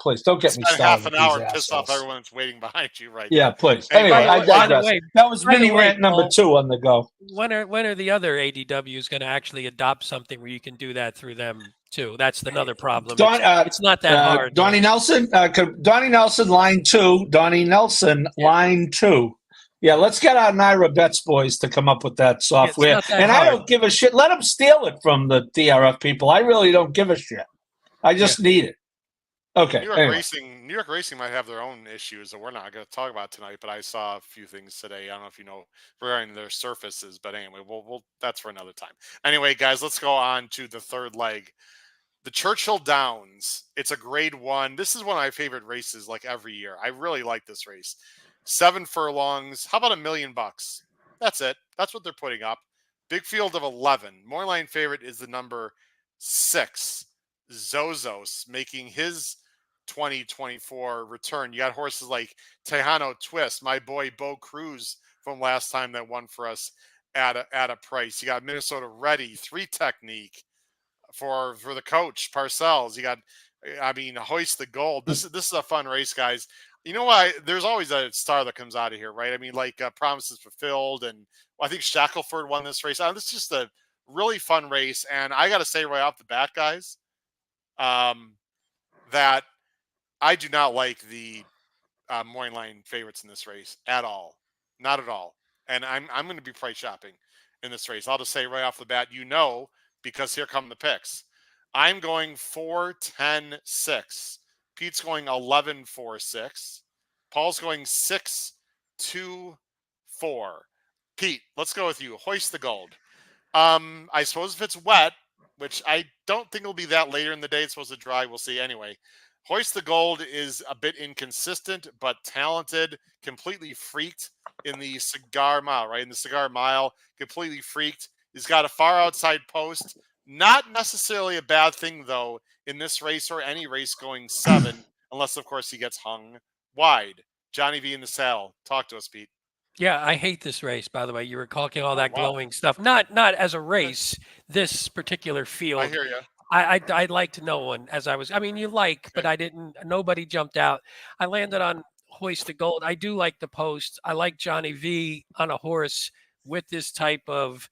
please don't get me started. Half an hour and piss off everyone that's waiting behind you right now. Yeah, please. Anyway, I digress. That was mini rant number 2 on the go. When are the other ADWs going to actually adopt something where you can do that through them too? That's another problem. It's not that hard. Donnie Nelson, line 2. Donnie Nelson, line 2. Yeah, let's get our Naira Bets boys to come up with that software. And I don't give a shit. Let them steal it from the DRF people. I really don't give a shit. I just need it. Okay. New York Racing might have their own issues that we're not going to talk about tonight, but I saw a few things today. I don't know if you know regarding their surfaces, but anyway, we'll that's for another time. Anyway, guys, let's go on to the third leg. The Churchill Downs. It's a grade 1. This is one of my favorite races like every year. I really like this race. 7 furlongs. How about $1 million? That's it. That's what they're putting up. Big field of 11. Moreline favorite is the number 6, Zozos, making his 2024 return. You got horses like Tejano Twist, my boy Bo Cruz from last time that won for us at a price. You got Minnesota Ready, 3 Technique for the coach Parcells. You got, Hoist the Gold. This is a fun race, guys. You know why? There's always a star that comes out of here, right? Promises Fulfilled, and I think Shackelford won this race. This is just a really fun race, and I got to say right off the bat, guys, that I do not like the morning line favorites in this race at all, not at all. And I'm going to be price shopping in this race. I'll just say right off the bat, because here come the picks. I'm going 4-10-6. Pete's going 11-4-6. Paul's going 6-2-4. Pete, let's go with you. Hoist the Gold. I suppose if it's wet, which I don't think it'll be that later in the day, it's supposed to dry. We'll see. Anyway, Hoist the Gold is a bit inconsistent, but talented, completely freaked in the Cigar Mile, right? In the Cigar Mile, completely freaked. He's got a far outside post. Not necessarily a bad thing, though, in this race or any race going 7, unless, of course, he gets hung wide. Johnny V in the saddle. Talk to us, Pete. Yeah, I hate this race, by the way. You were caulking all that glowing stuff. Not as a race, this particular field. I hear you. I liked no one as I was. But I didn't. Nobody jumped out. I landed on Hoist the Gold. I do like the post. I like Johnny V on a horse with this type of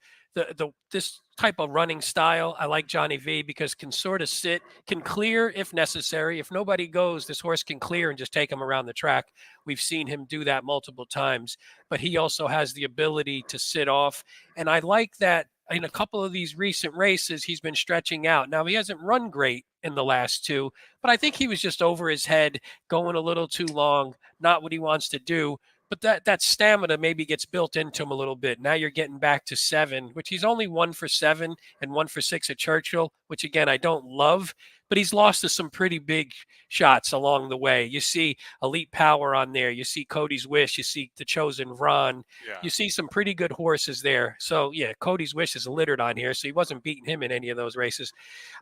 this type of running style. I like Johnny V because can sort of sit, can clear if necessary. If nobody goes, this horse can clear and just take him around the track. We've seen him do that multiple times, but he also has the ability to sit off. And I like that in a couple of these recent races, he's been stretching out. Now, he hasn't run great in the last 2, but I think he was just over his head, going a little too long, not what he wants to do. But that stamina maybe gets built into him a little bit. Now you're getting back to 7, which he's only 1 for 7 and 1 for 6 at Churchill, which, again, I don't love. But he's lost to some pretty big shots along the way. You see Elite Power on there. You see Cody's Wish. You see The Chosen Ron. Yeah. You see some pretty good horses there. So, yeah, Cody's Wish is littered on here, so he wasn't beating him in any of those races.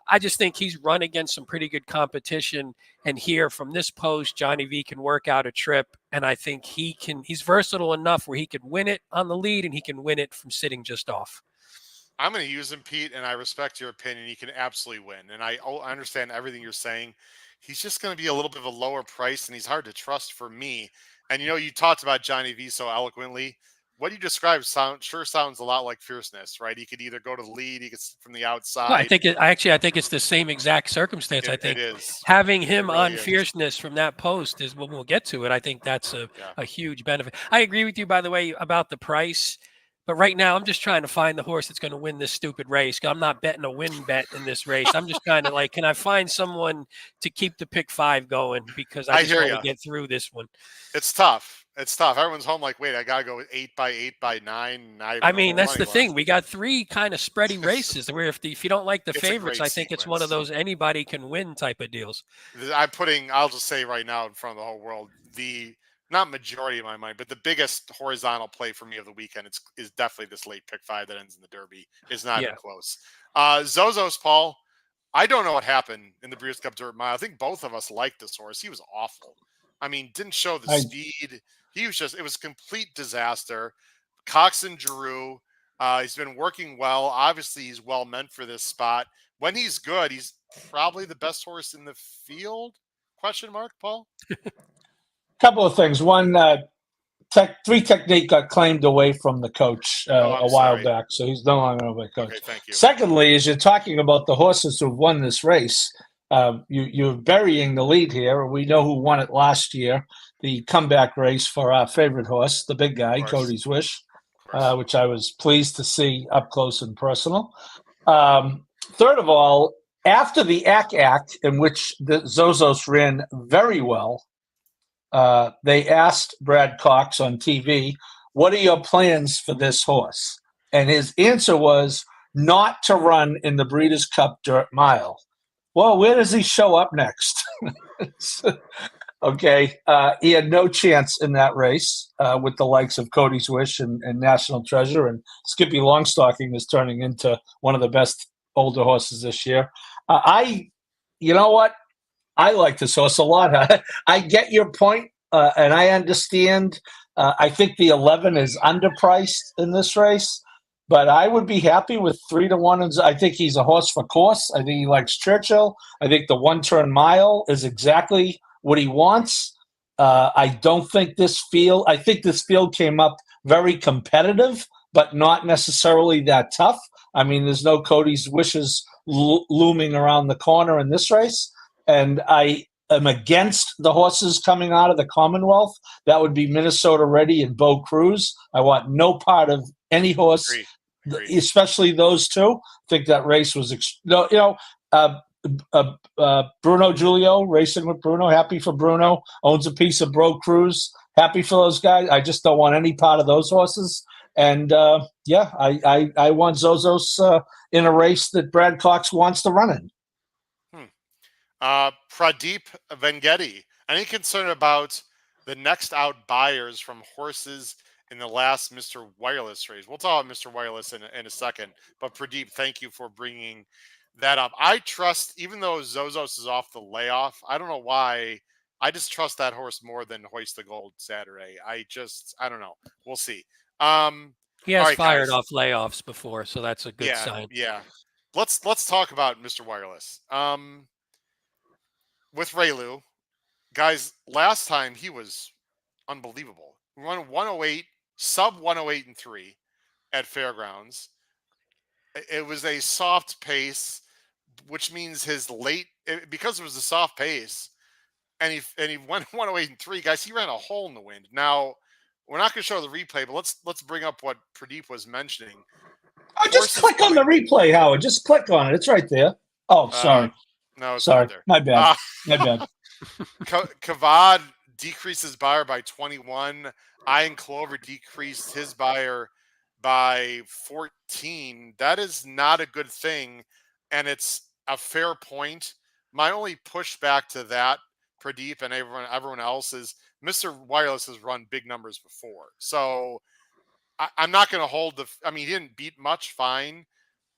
I just think he's run against some pretty good competition. And here from this post, Johnny V can work out a trip. And I think he's versatile enough where he can win it on the lead and he can win it from sitting just off. I'm going to use him, Pete, and I respect your opinion. He can absolutely win. And I understand everything you're saying. He's just going to be a little bit of a lower price, and he's hard to trust for me. And, you talked about Johnny V so eloquently. What you described sure sounds a lot like fierceness, right? He could either go to the lead, he gets from the outside. Well, I think it's the same exact circumstance. I think it is. Having him really on fierceness from that post is when we'll get to it. I think that's a huge benefit. I agree with you, by the way, about the price. But right now, I'm just trying to find the horse that's going to win this stupid race. I'm not betting a win bet in this race. I'm just trying to can I find someone to keep the pick 5 going, because I just want to get through this one. It's tough. It's tough. Everyone's home like, wait, I gotta go 8 by 8 by 9. I mean, that's the thing. We got 3 kind of spready races where if you don't like the It's a favorites, great I think it's one of sequence. those anybody can win type of deals. I'll just say right now in front of the whole world, not majority of my mind, but the biggest horizontal play for me of the weekend is definitely this late pick 5 that ends in the Derby. It's not even close. Zozos, Paul, I don't know what happened in the Breeders' Cup Dirt Mile. I think both of us liked this horse. He was awful. I mean, didn't show the speed. It was a complete disaster. Cox and Giroux, he's been working well. Obviously, he's well meant for this spot. When he's good, he's probably the best horse in the field? Question mark, Paul? Couple of things. One, 3 Technique got claimed away from the coach a while back, so he's no longer a coach. Okay, thank you. Secondly, as you're talking about the horses who've won this race, you're burying the lead here. We know who won it last year, the comeback race for our favorite horse, the big guy, Cody's Wish, which I was pleased to see up close and personal. Third of all, after the act in which the Zozos ran very well, they asked Brad Cox on TV, "What are your plans for this horse?" And his answer was not to run in the Breeders' Cup Dirt Mile. Well, where does he show up next? Okay, he had no chance in that race with the likes of Cody's Wish and National Treasure, and Skippy Longstocking is turning into one of the best older horses this year. You know what? I like this horse a lot. I get your point, and I understand. I think the 11 is underpriced in this race, but I would be happy with 3-1. I think he's a horse for course. I think he likes Churchill. I think the 1-turn mile is exactly what he wants. I don't think this field. I think this field came up very competitive, but not necessarily that tough. I mean, there's no Cody's Wishes looming around the corner in this race. And I am against the horses coming out of the Commonwealth. That would be Minnesota Ready and Bo Cruz. I want no part of any horse, especially those two. I think that race was, Bruno Giulio racing with Bruno. Happy for Bruno. Owns a piece of Bo Cruz. Happy for those guys. I just don't want any part of those horses. And I want Zozos in a race that Brad Cox wants to run in. Pradeep Vengetti, any concern about the next out buyers from horses in the last Mr. Wireless race? We'll talk about Mr. Wireless in a second, but Pradeep, thank you for bringing that up. I trust, even though Zozos is off the layoff, I don't know why, I just trust that horse more than Hoist the Gold Saturday. I don't know. We'll see. He has fired off layoffs before, so that's a good sign. Yeah. Let's talk about Mr. Wireless. With Raylu, guys, last time he was unbelievable. We won 108, sub 108 and 3 at Fairgrounds. It was a soft pace, which means because it was a soft pace, and he went 108 and 3, guys, he ran a hole in the wind. Now, we're not going to show the replay, but let's bring up what Pradeep was mentioning. Oh, just click on the replay, Howard. Just click on it. It's right there. Oh, sorry. No, it's sorry. not there. My bad. My bad. Kavad decreased his buyer by 21. Iron Clover decreased his buyer by 14. That is not a good thing, and it's a fair point. My only pushback to that, Pradeep and everyone else, is Mr. Wireless has run big numbers before. So I'm not going to hold he didn't beat much, fine,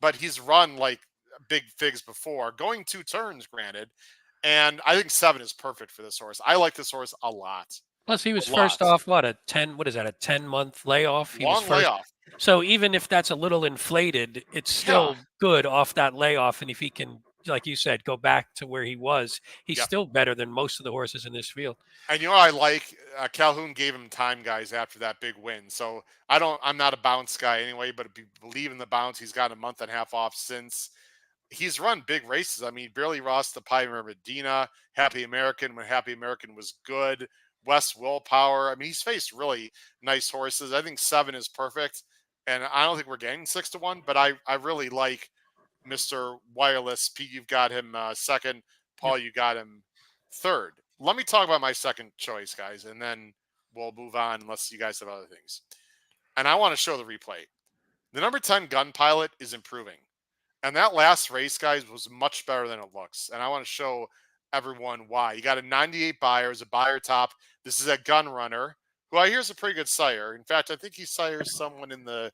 but he's run like big figs before, going 2 turns, granted. And I think 7 is perfect for this horse. I like this horse a lot. Plus, he was first off, a 10-month layoff? Long layoff. So even if that's a little inflated, it's still good off that layoff. And if he can, like you said, go back to where he was, he's still better than most of the horses in this field. And you know what I like? Calhoun gave him time, guys, after that big win. So I'm not a bounce guy anyway, but if you believe in the bounce, he's got a month and a half off since. He's run big races. I mean, barely lost to Pioneer Medina, Happy American when Happy American was good, West Willpower. I mean, he's faced really nice horses. I think 7 is perfect. And I don't think we're getting 6-1, but I really like Mr. Wireless. Pete, you've got him second. Paul, you got him third. Let me talk about my second choice, guys, and then we'll move on unless you guys have other things. And I want to show the replay. The number 10 Gun Pilot is improving. And that last race, guys, was much better than it looks. And I want to show everyone why. You got a 98 buyer as a buyer top. This is a gun runner who I hear is a pretty good sire. In fact, I think he sires someone in the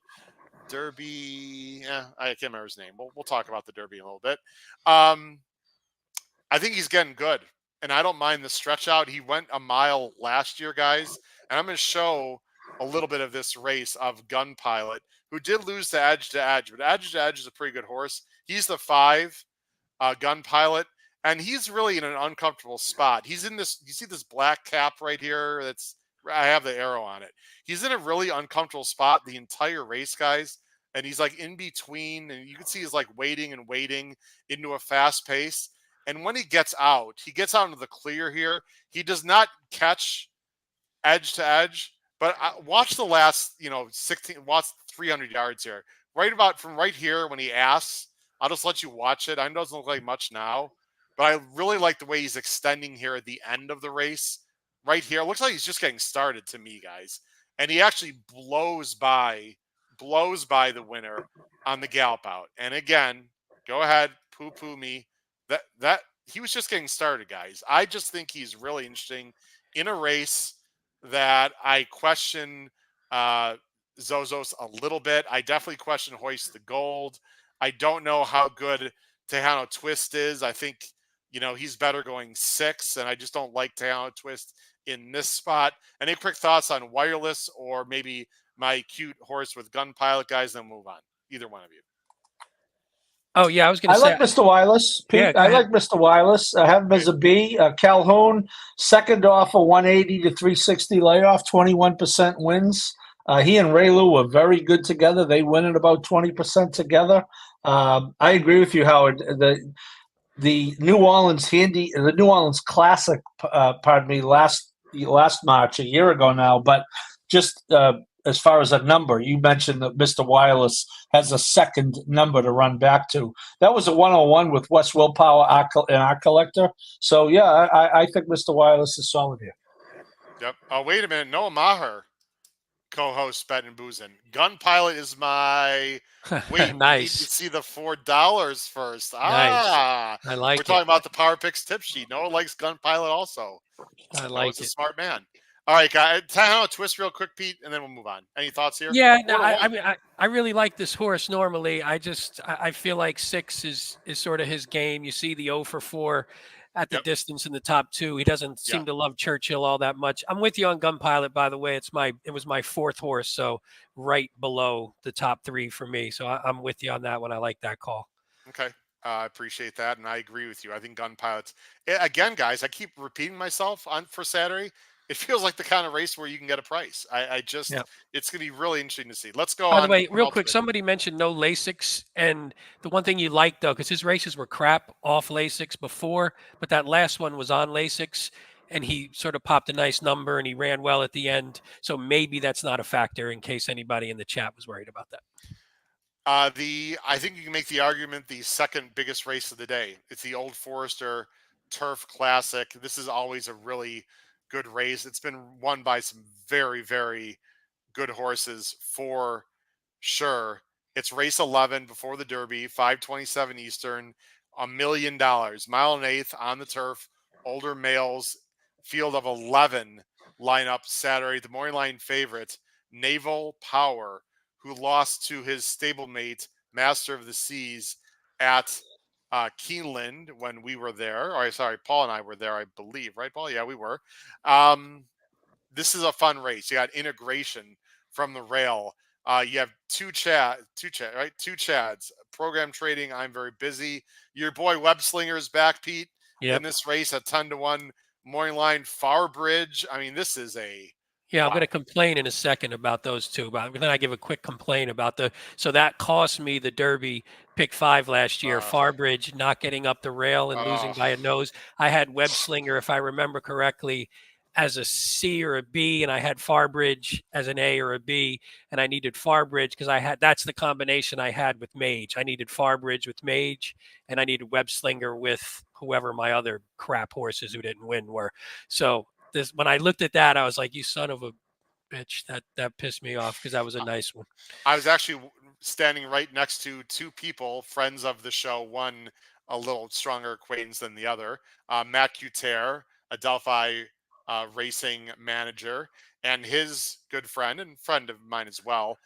Derby. I can't remember his name. We'll talk about the Derby in a little bit. I think he's getting good. And I don't mind the stretch out. He went a mile last year, guys. And I'm going to show a little bit of this race of Gun Pilot, who did lose to Edge, but Edge is a pretty good horse. He's the 5 Gun Pilot, and he's really in an uncomfortable spot. He's in this, you see this black cap right here? I have the arrow on it. He's in a really uncomfortable spot the entire race, guys, and he's like in between, and you can see he's like waiting into a fast pace. And when he gets out into the clear here. He does not catch edge to edge, but watch the last, 300 yards here. Right about from right here when he asks, I'll just let you watch it. I know it doesn't look like much now, but I really like the way he's extending here at the end of the race. Right here, it looks like he's just getting started to me, guys. And he actually blows by the winner on the gallop out. And again, go ahead, poo-poo me. That he was just getting started, guys. I just think he's really interesting in a race that I question Zozos a little bit. I definitely question Hoist the Gold. I don't know how good Tejano Twist is. I think, he's better going 6, and I just don't like Tejano Twist in this spot. Any quick thoughts on Wireless or maybe my cute horse with Gun Pilot, guys? Then move on. Either one of you. Oh, yeah, I was going to say. I like Mr. Wireless, Pete. Yeah, I like Mr. Wireless. I have him as a B. Calhoun, second off a 180 to 360 layoff, 21% wins. He and Raylu were very good together. They win at about 20% together. I agree with you, Howard. The New Orleans Classic, last March, a year ago now, but just as far as a number, you mentioned that Mr. Wireless has a second number to run back to. That was a 101 with West Willpower and our collector. So, yeah, I think Mr. Wireless is solid here. Yep. Oh, wait a minute. Noah Maher, co-host Bet and Boozin'. Gun Pilot is my wait. Nice. We need to see the $4 first. Nice. I like We're talking about the Power Picks tip sheet. Noah likes Gun Pilot also. I like Noah's a smart man. All right, guys. Twist real quick, Pete, and then we'll move on. Any thoughts here? Yeah, no, I really like this horse normally. I feel like 6 is sort of his game. You see the 0 for 4 at the distance in the top 2. He doesn't seem to love Churchill all that much. I'm with you on Gun Pilot, by the way. It was my 4th horse, so right below the top 3 for me. So I'm with you on that one. I like that call. Okay. I appreciate that, and I agree with you. I think Gun Pilot's again, guys. I keep repeating myself for Saturday. It feels like the kind of race where you can get a price. It's going to be really interesting to see. Let's go on. By the way, real quick, somebody mentioned no Lasix, and the one thing you like, though, because his races were crap off Lasix before, but that last one was on Lasix, and he sort of popped a nice number, and he ran well at the end. So maybe that's not a factor in case anybody in the chat was worried about that. I think you can make the argument the second biggest race of the day. It's the Old Forester Turf Classic. This is always a really good race. It's been won by some very, very good horses for sure. It's race 11 before the Derby, 5:27 Eastern, $1 million. Mile and eighth on the turf, older males, field of 11 lineup Saturday. The morning line favorite, Naval Power, who lost to his stablemate, Master of the Seas, at Keeneland when we were there. Paul and I were there, I believe. Right, Paul? Yeah, we were. This is a fun race. You got integration from the rail. You have two Chads. Program trading, I'm very busy. Your boy Web Slinger is back, Pete, in this race at 10-1. Morning line, Farbridge. I mean, this is a... Yeah, I'm going to complain in a second about those two. But then I give a quick complaint about so that cost me the Derby pick 5 last year. Farbridge not getting up the rail and losing by a nose. I had Web Slinger, if I remember correctly, as a C or a B, and I had Farbridge as an A or a B, and I needed Farbridge because that's the combination I had with Mage. I needed Farbridge with Mage, and I needed Web Slinger with whoever my other crap horses who didn't win were. So this when I looked at that, I was like, "You son of a bitch!" That pissed me off because that was a nice one. I was actually standing right next to two people, friends of the show. One a little stronger acquaintance than the other. Matt Cuter, a Delphi racing manager, and his good friend and friend of mine as well,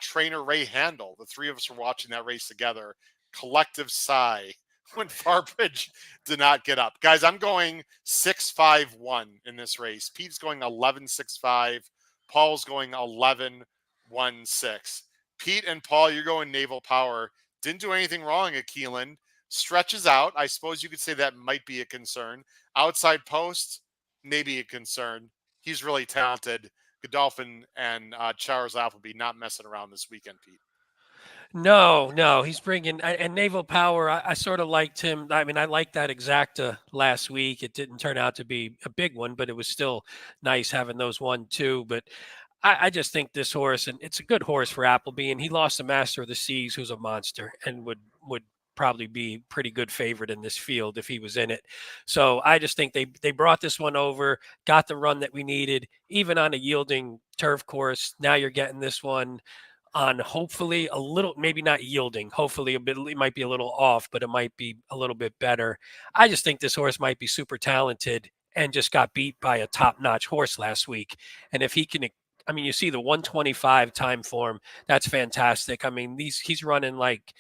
trainer Ray Handel. The three of us were watching that race together. Collective sigh when Farbridge did not get up. Guys, I'm going 6-5-1 in this race. Pete's going 11-6-5. Paul's going 11-1-6. Pete and Paul, you're going Naval Power. Didn't do anything wrong at Keelan. Stretches out. I suppose you could say that might be a concern. Outside post, maybe a concern. He's really talented. Godolphin and Charles Appleby not messing around this weekend, Pete. No, he's bringing and Naval Power. I sort of liked him. I mean, I liked that exacta last week. It didn't turn out to be a big one, but it was still nice having those 1-2. But I just think this horse, and it's a good horse for Appleby, and he lost the Master of the Seas, who's a monster, and would probably be pretty good favorite in this field if he was in it. So I just think they brought this one over, got the run that we needed, even on a yielding turf course. Now you're getting this one on hopefully a little, maybe not yielding, hopefully a bit, it might be a little off, but it might be a little bit better. I just think this horse might be super talented and just got beat by a top-notch horse last week. And if he can, I mean, you see the 125 time form, that's fantastic. I mean, he's running like,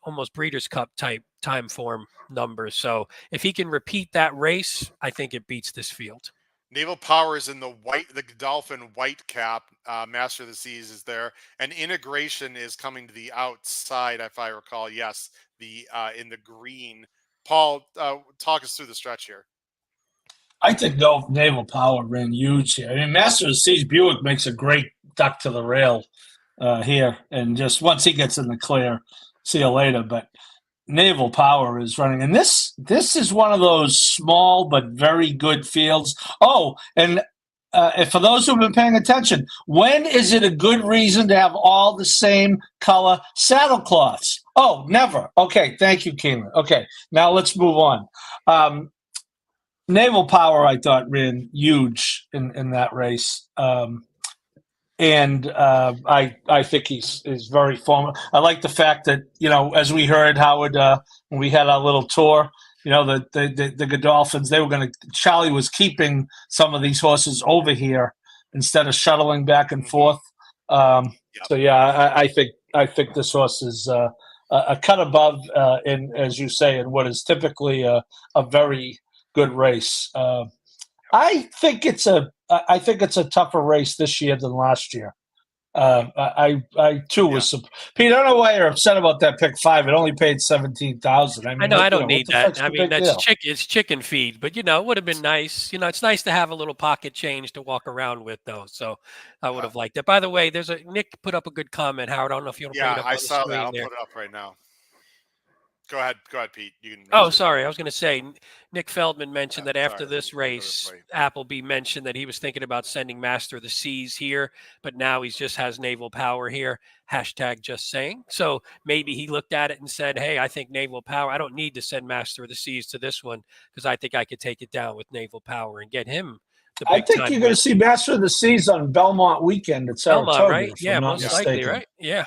almost Breeders' Cup type time form numbers. So if he can repeat that race, I think it beats this field. Naval Power is in the Godolphin white cap. Master of the Seas is there, and Integration is coming to the outside, if I recall. Yes, the in the green. Paul, talk us through the stretch here. I think Naval Power ran huge here. I mean, Master of the Seas Buick makes a great duck to the rail here, and just once he gets in the clear, see you later. But Naval Power is running, and this is one of those small but very good fields. Oh, and for those who've been paying attention, when is it a good reason to have all the same color saddle cloths? Oh, never. Okay, thank you, Keelan. Okay, now let's move on. Naval Power, I thought, ran huge in that race. And I think he's very formidable. I like the fact that, as we heard, Howard, when we had our little tour, the Godolphins, Charlie was keeping some of these horses over here instead of shuttling back and forth. So yeah, I think this horse is a cut above in, as you say, in what is typically a very good race. I think it's a tougher race this year than last year. I too was. Pete, I don't know why you're upset about that pick 5. It only paid 17,000. I know I don't need that. I mean, it's chicken feed, but it would have been nice. It's nice to have a little pocket change to walk around with, though. So I would have liked it. By the way, Nick put up a good comment, Howard. I don't know if you want to bring it up on the screen. Yeah, I saw that. I'll put it up right now. Go ahead, Pete. You can. Sorry. I was going to say, Nick Feldman mentioned that after this race, Appleby mentioned that he was thinking about sending Master of the Seas here, but now he just has Naval Power here. #just saying. So maybe he looked at it and said, hey, I think Naval Power, I don't need to send Master of the Seas to this one because I think I could take it down with Naval Power and get him. I think you're going to see Master of the Seas on Belmont weekend at Saratoga. Belmont, right? Yeah, most likely, right? Yeah.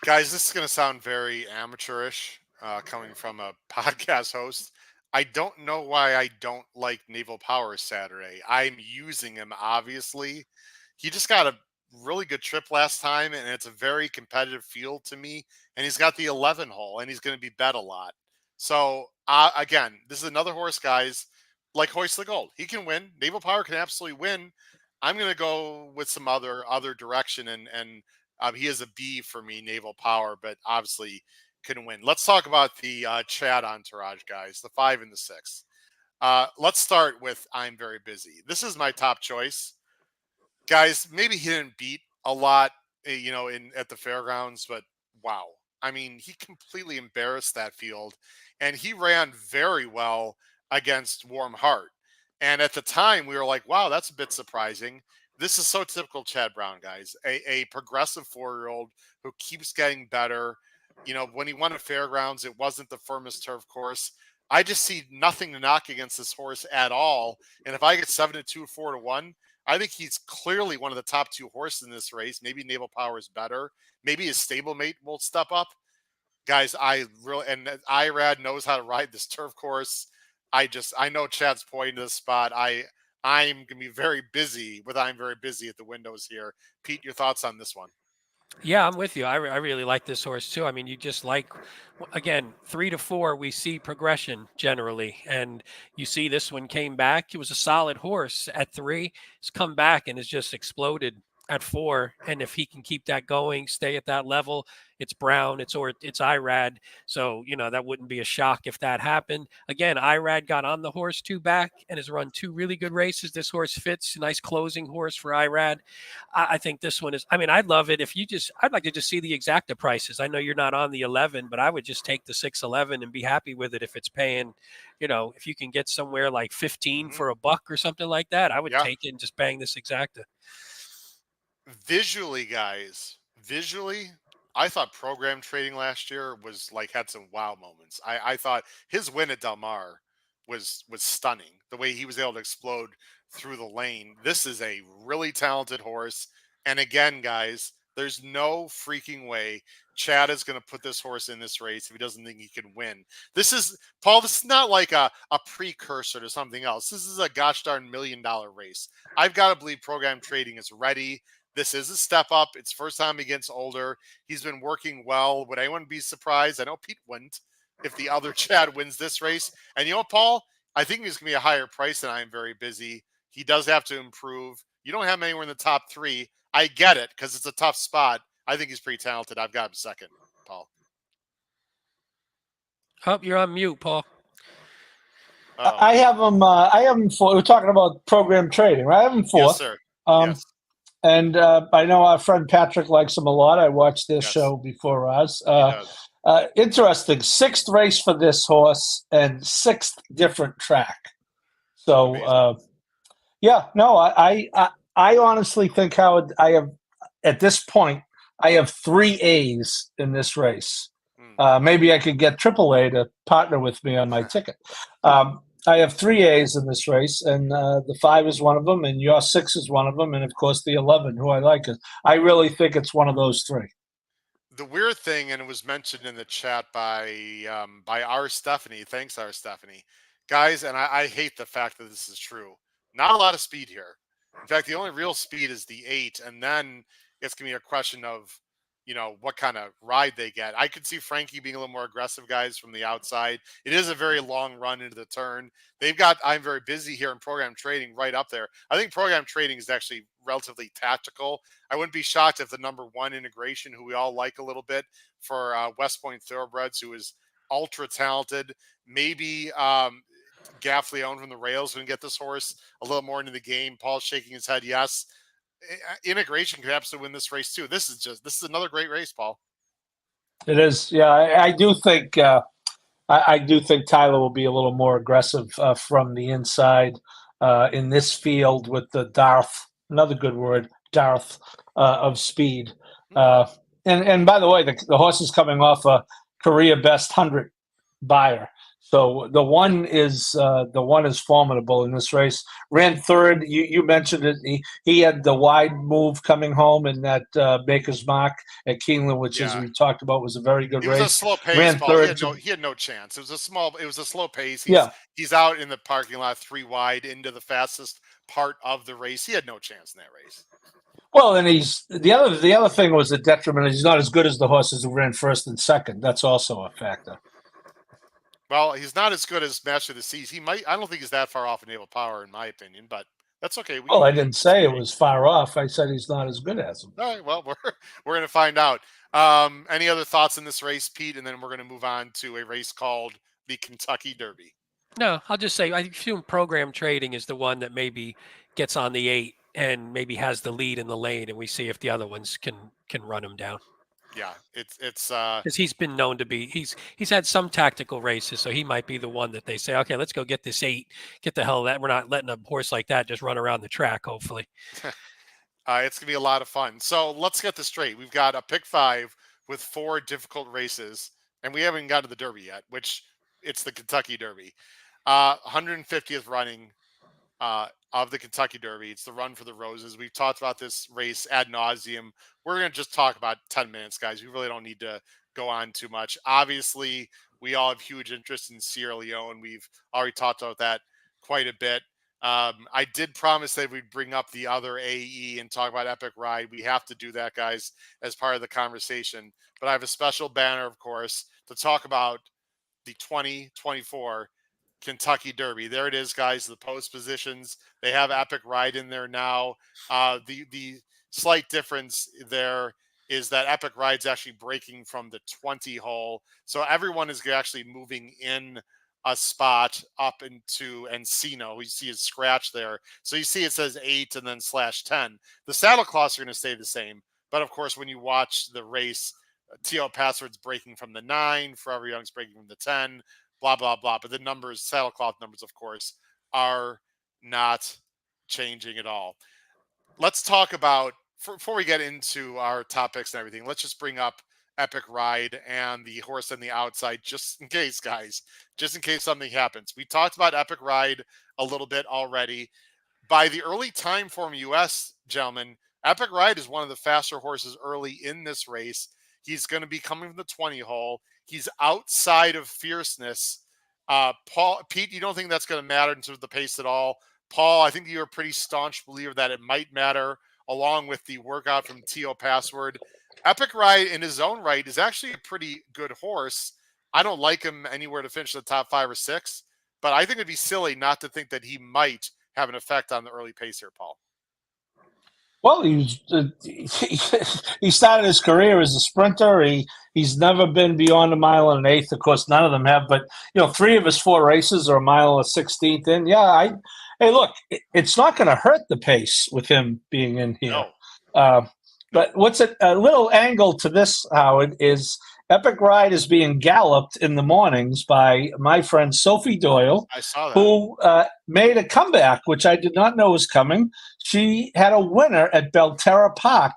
Guys, this is going to sound very amateurish. Coming from a podcast host, I don't know why I don't like Naval Power Saturday. I'm using him, obviously. He just got a really good trip last time, and it's a very competitive field to me. And he's got the 11 hole, and he's going to be bet a lot. So, again, this is another horse, guys, like Hoist the Gold. He can win. Naval Power can absolutely win. I'm going to go with some other direction, and he is a B for me, Naval Power, but obviously couldn't win. Let's talk about the Chad entourage, guys, the 5 and the 6. Let's start with I'm Very Busy. This is my top choice. Guys, maybe he didn't beat a lot, at the fairgrounds, but wow. I mean, he completely embarrassed that field, and he ran very well against Warm Heart. And at the time, we were like, wow, that's a bit surprising. This is so typical Chad Brown, guys. A progressive 4-year-old who keeps getting better. When he won at fairgrounds, it wasn't the firmest turf course. I just see nothing to knock against this horse at all. And if I get 7-2, 4-1, I think he's clearly one of the top 2 horses in this race. Maybe Naval Power is better. Maybe his stablemate will step up. Guys, IRAD knows how to ride this turf course. I know Chad's pointing to the spot. I'm gonna be very busy at the windows here. Pete, your thoughts on this one? Yeah, I'm with you. I really like this horse too. I mean, you just like, again, 3 to 4, we see progression generally. And you see this one came back. He was a solid horse at 3. He's come back and has just exploded at 4. And if he can keep that going, stay at that level, it's Brown, it's IRAD. So, that wouldn't be a shock if that happened. Again, IRAD got on the horse 2 back and has run 2 really good races. This horse fits, a nice closing horse for IRAD. I think this one is, I'd love it if I'd like to just see the exacta prices. I know you're not on the 11, but I would just take the 611 and be happy with it if it's paying, if you can get somewhere like 15 for $1 or something like that, I would take it and just bang this exacta. Visually, guys, I thought program trading last year had some wow moments. I thought his win at Del Mar was stunning. The way he was able to explode through the lane. This is a really talented horse. And again, guys, there's no freaking way Chad is going to put this horse in this race if he doesn't think he can win. This is not like a precursor to something else. This is a gosh darn $1 million race. I've got to believe program trading is ready. This is a step up. It's first time against older. He's been working well. Would anyone be surprised? I know Pete wouldn't if the other Chad wins this race. And you know what, Paul? I think he's going to be a higher price than I am very busy. He does have to improve. You don't have him anywhere in the top 3. I get it because it's a tough spot. I think he's pretty talented. I've got him second, Paul. Oh, you're on mute, Paul. I have him 4. We're talking about program trading, right? I have him 4. Yes, sir. Yes. And I know our friend Patrick likes him a lot. I watched their show before ours. Interesting. 6th race for this horse and 6th different track. So, I honestly think, Howard, at this point, I have 3 A's in this race. Maybe I could get AAA to partner with me on my ticket. I have 3 A's in this race, and the 5 is one of them, and your 6 is one of them, and of course the 11, who I like. I really think it's one of those 3. The weird thing, and it was mentioned in the chat by our Stephanie. Thanks, our Stephanie. Guys, and I hate the fact that this is true. Not a lot of speed here. In fact, the only real speed is the 8, and then it's going to be a question of, what kind of ride they get. I could see Frankie being a little more aggressive, guys, from the outside. It is a very long run into the turn. They've got I'm very busy here in program trading right up there. I think program trading is actually relatively tactical. I wouldn't be shocked if the number 1 integration, who we all like a little bit for West Point Thoroughbreds, who is ultra talented, maybe Gaff Leone from the Rails can get this horse a little more into the game. Paul's shaking his head yes. Integration could absolutely win this race too. This is another great race, Paul. It is. Yeah, I do think I do think Tyler will be a little more aggressive from the inside in this field with the Darth, another good word, Darth of speed. And by the way, the horse is coming off a career best 100 buyer. So the one is formidable in this race. Ran 3rd. You mentioned it. He had the wide move coming home in that Baker's Mark at Keeneland, which, as we talked about, was a very good race. It was a slow pace. Ran 3rd. He had no chance. It was a slow pace. He's out in the parking lot 3 wide into the fastest part of the race. He had no chance in that race. Well, and the other thing was the detriment. He's not as good as the horses who ran 1st and 2nd. That's also a factor. Well, he's not as good as Master of the Seas. I don't think he's that far off in Naval Power, in my opinion, but that's okay. I didn't say it was far off. I said he's not as good as him. All right. Well, we're going to find out. Any other thoughts in this race, Pete? And then we're going to move on to a race called the Kentucky Derby. No, I'll just say I assume program trading is the one that maybe gets on the 8 and maybe has the lead in the lane, and we see if the other ones can run him down. Yeah, it's because he's been known to be he's had some tactical races, so he might be the one that they say, okay, let's go get this 8, get the hell of that. We're not letting a horse like that just run around the track. Hopefully, it's gonna be a lot of fun. So let's get this straight. We've got a pick 5 with 4 difficult races, and we haven't got to the Derby yet, which it's the Kentucky Derby. 150th running of the Kentucky Derby. It's the Run for the Roses. We've talked about this race ad nauseum. We're going to just talk about 10 minutes, guys. We really don't need to go on too much. Obviously, we all have huge interest in Sierra Leone. We've already talked about that quite a bit. I did promise that we'd bring up the other AE and talk about Epic Ride. We have to do that, guys, as part of the conversation. But I have a special banner, of course, to talk about the 2024 Kentucky Derby. There it is, guys, the post positions. They have Epic Ride in there now. The slight difference there is that Epic Ride's actually breaking from the 20 hole. So everyone is actually moving in a spot up into Encino. You see his scratch there. So you see it says 8 and then /10. The saddle cloths are going to stay the same. But of course, when you watch the race, T.O. Password's breaking from the 9, Forever Young's breaking from the 10, blah, blah, blah. But the numbers, saddlecloth numbers, of course, are not changing at all. Let's talk about, before we get into our topics and everything, let's just bring up Epic Ride and the horse on the outside, just in case, guys, just in case something happens. We talked about Epic Ride a little bit already. By the early time form US, gentlemen, Epic Ride is one of the faster horses early in this race. He's going to be coming from the 20 hole. He's outside of fierceness. Pete, you don't think that's going to matter in terms of the pace at all? Paul, I think you're a pretty staunch believer that it might matter, along with the workout from T.O. Password. Epic Ride in his own right is actually a pretty good horse. I don't like him anywhere to finish the top 5 or 6, but I think it'd be silly not to think that he might have an effect on the early pace here, Paul. Well, he started his career as a sprinter. He's never been beyond a mile and an eighth. Of course, none of them have, but 3 of his 4 races are a mile and a 16th in. Yeah, hey, look, it's not going to hurt the pace with him being in here. No. But what's a little angle to this, Howard, is Epic Ride is being galloped in the mornings by my friend Sophie Doyle. I saw that. Who made a comeback, which I did not know was coming. She had a winner at Belterra Park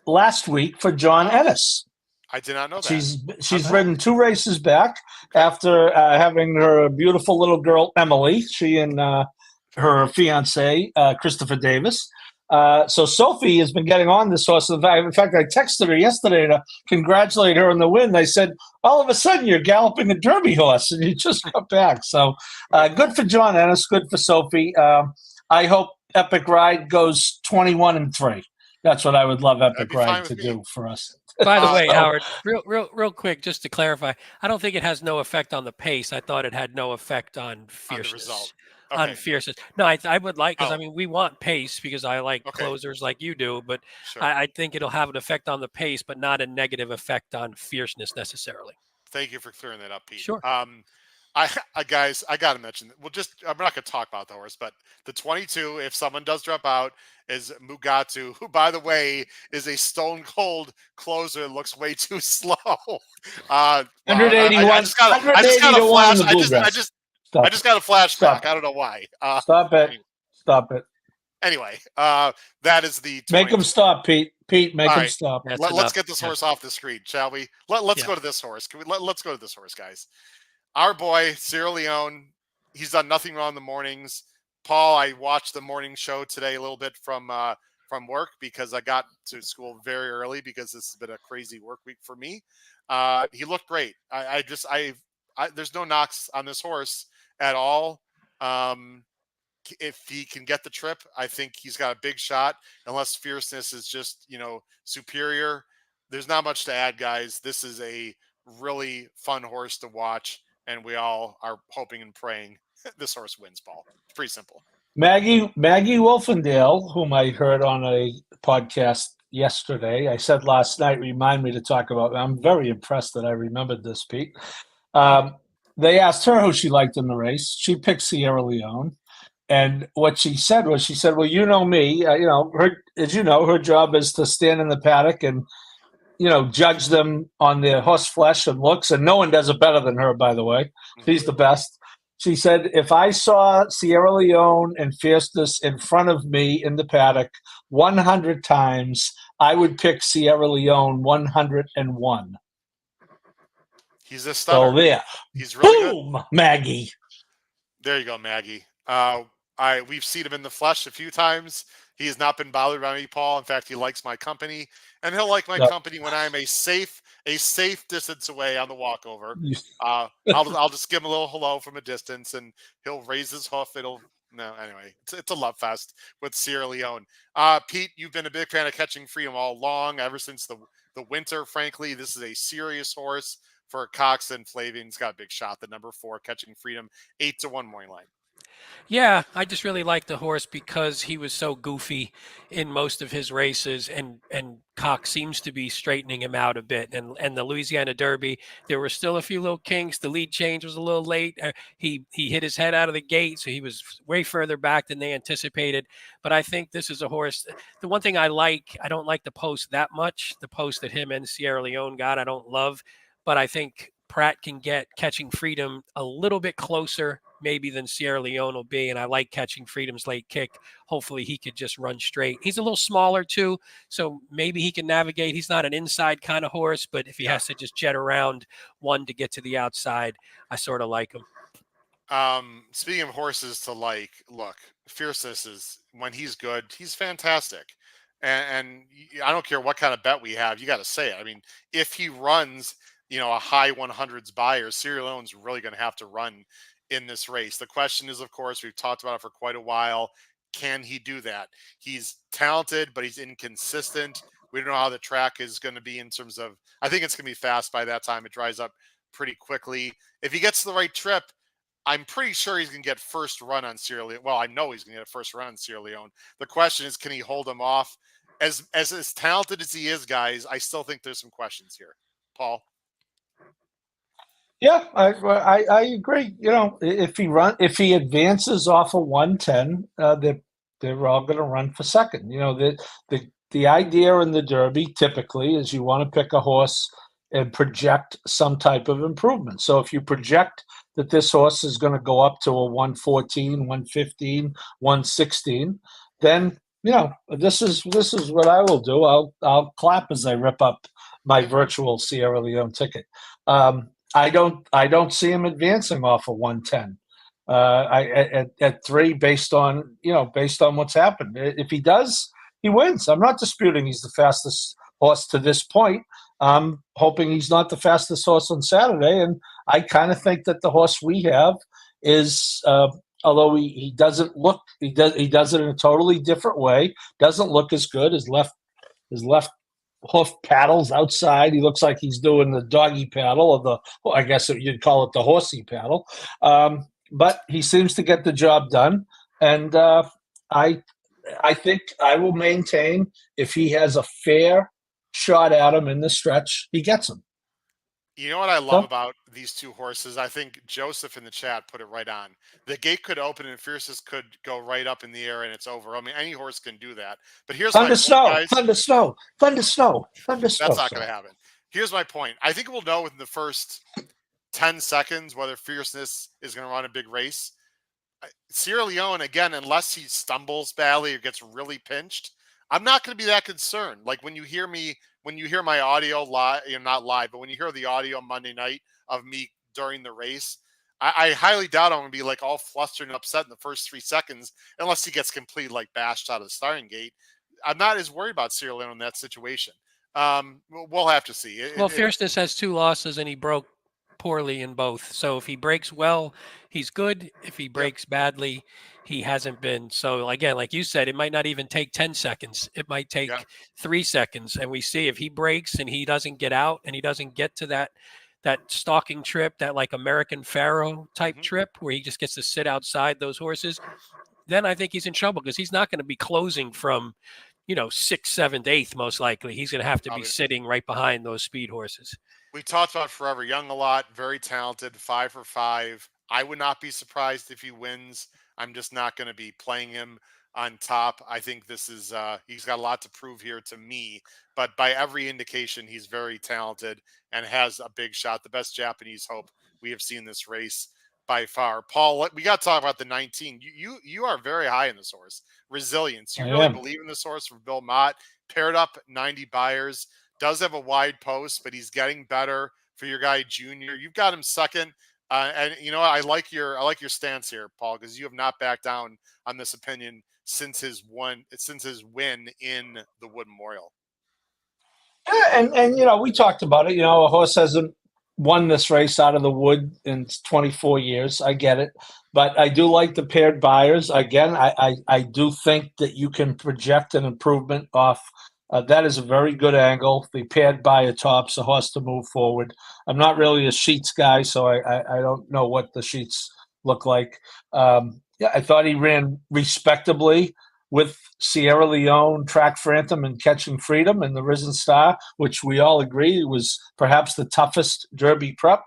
last week for John Ennis. I did not know that. She's ridden 2 races back after having her beautiful little girl, Emily, she and her fiance, Christopher Davis. So Sophie has been getting on this horse. In fact, I texted her yesterday to congratulate her on the win. I said, all of a sudden you're galloping a Derby horse and you just got back. So good for John Ennis, good for Sophie. I hope Epic Ride goes 21-3. That's what I would love Epic Ride to do for us. By the way, Howard, real quick, just to clarify, I don't think it has no effect on the pace. I thought it had no effect on fierceness. On the result. Okay. On fierceness. No, I would like, because Oh. we want pace because I like Okay. closers like you do, but Sure. I think it'll have an effect on the pace, but not a negative effect on fierceness necessarily. Thank you for clearing that up, Pete. Sure. Guys, I got to mention, I'm not going to talk about the horse, but the 22, if someone does drop out, is Mugatu, who, by the way, is a stone cold closer, looks way too slow. 181. I just got a flash. I just got a flashback. I don't know why. Stop it. Anyway, that is the 22. Make him stop, Pete. Make him right. stop. Let's get this horse off the screen, shall we? Let's go to this horse. Let's go to this horse, guys. Our boy, Sierra Leone, he's done nothing wrong in the mornings. Paul, I watched the morning show today a little bit from work because I got to school very early because this has been a crazy work week for me. He looked great. There's no knocks on this horse at all. If he can get the trip, I think he's got a big shot, unless fierceness is just, superior. There's not much to add, guys. This is a really fun horse to watch, and we all are hoping and praying this horse wins, Paul. It's pretty simple. Maggie Wolfendale, whom I heard on a podcast yesterday, I said last night, remind me to talk about. I'm very impressed that I remembered this, Pete. They asked her who she liked in the race. She picked Sierra Leone. And what she said was, well, you know me, her job is to stand in the paddock and, judge them on their horse flesh and looks. And no one does it better than her, by the way. She's the best. She said, if I saw Sierra Leone and Fierceness in front of me in the paddock 100 times, I would pick Sierra Leone 101. He's a stunner. So there. He's really Boom, good. Maggie. There you go, Maggie. We've seen him in the flesh a few times. He has not been bothered by me, Paul. In fact, he likes my company, and he'll like my company when I'm a safe distance away on the walkover. I'll just give him a little hello from a distance, and he'll raise his hoof. Anyway, it's a love fest with Sierra Leone. Pete, you've been a big fan of Catching Freedom all along, ever since the winter. Frankly, this is a serious horse for Cox and Flavian's got a big shot. The number 4, Catching Freedom, 8-1 morning line. Yeah, I just really like the horse because he was so goofy in most of his races, and Cox seems to be straightening him out a bit. And the Louisiana Derby, there were still a few little kinks. The lead change was a little late. He hit his head out of the gate, so he was way further back than they anticipated. But I think this is a horse. The one thing I don't like the post that much. The post that him and Sierra Leone got, I don't love. But I think Pratt can get Catching Freedom a little bit closer maybe than Sierra Leone will be. And I like Catching Freedom's late kick. Hopefully he could just run straight. He's a little smaller too, so maybe he can navigate. He's not an inside kind of horse, but if he has to just jet around one to get to the outside, I sort of like him. Speaking of horses to like, look, Fierceness is, when he's good, he's fantastic. And I don't care what kind of bet we have, you got to say it. I mean, if he runs, a high 100s buyer, Sierra Leone's really going to have to run in this race. The question is, of course, we've talked about it for quite a while. Can he do that? He's talented, but he's inconsistent. We don't know how the track is going to be in terms of, I think it's going to be fast by that time. It dries up pretty quickly. If he gets the right trip, I'm pretty sure he's going to get first run on Sierra Leone. Well, I know he's going to get a first run on Sierra Leone. The question is, can he hold him off? As talented as he is, guys, I still think there's some questions here. Paul? Yeah, I agree. If he advances off of 110, they're all going to run for second. The idea in the Derby typically is you want to pick a horse and project some type of improvement. So if you project that this horse is going to go up to a 114, 115, 116, then this is what I will do. I'll clap as I rip up my virtual Sierra Leone ticket. I don't see him advancing off of 110. At 3, based on what's happened. If he does, he wins. I'm not disputing he's the fastest horse to this point. I'm hoping he's not the fastest horse on Saturday, and I kind of think that the horse we have is, although he doesn't look, he does it in a totally different way. Doesn't look as good. His left hoof paddles outside. He looks like he's doing the doggy paddle, or I guess you'd call it the horsey paddle. But he seems to get the job done, and I think I will maintain if he has a fair shot at him in the stretch, he gets him. You know what I love about these two horses? I think Joseph in the chat put it right on. The gate could open and Fiercest could go right up in the air and it's over. I mean, any horse can do that. But here's my point, guys. Thunder snow. That's not going to happen. Here's my point. I think we'll know within the first 10 seconds whether Fierceness is going to run a big race. Sierra Leone, again, unless he stumbles badly or gets really pinched, I'm not going to be that concerned. Like when you hear my audio live, not live, but when you hear the audio Monday night of me during the race, I highly doubt I'm going to be like all flustered and upset in the first 3 seconds, unless he gets completely like bashed out of the starting gate. I'm not as worried about Sierra Leone in that situation. We'll have to see. Fierceness has 2 losses and he broke poorly in both. So if he breaks well, he's good. If he breaks badly, he hasn't been. So again, like you said, it might not even take 10 seconds. It might take 3 seconds. And we see if he breaks and he doesn't get out and he doesn't get to that stalking trip, that like American Pharaoh type trip where he just gets to sit outside those horses, then I think he's in trouble because he's not going to be closing from, 6th, 7th, 8th, most likely. He's going to have to be sitting right behind those speed horses. We talked about Forever Young a lot, very talented, 5 for 5. I would not be surprised if he wins. I'm just not going to be playing him on top. I think this is, he's got a lot to prove here to me, but by every indication, he's very talented and has a big shot. The best Japanese hope we have seen this race by far. Paul, we got to talk about the 19. You are very high in this horse. Resilience. You really believe in this horse from Bill Mott. Paired up 90 buyers. Does have a wide post, but he's getting better for your guy Junior. You've got him second. And you know, I like your stance here, Paul, because you have not backed down on this opinion since his win in the Wood Memorial. Yeah, and we talked about it. A horse hasn't won this race out of the Wood in 24 years. I get it, but I do like the paired buyers. Again, I do think that you can project an improvement off. That is a very good angle. The paired buyer tops a horse to move forward. I'm not really a sheets guy, so I don't know what the sheets look like. Yeah, I thought he ran respectably with Sierra Leone, Track Phantom, and Catching Freedom, and the Risen Star, which we all agree was perhaps the toughest Derby prep.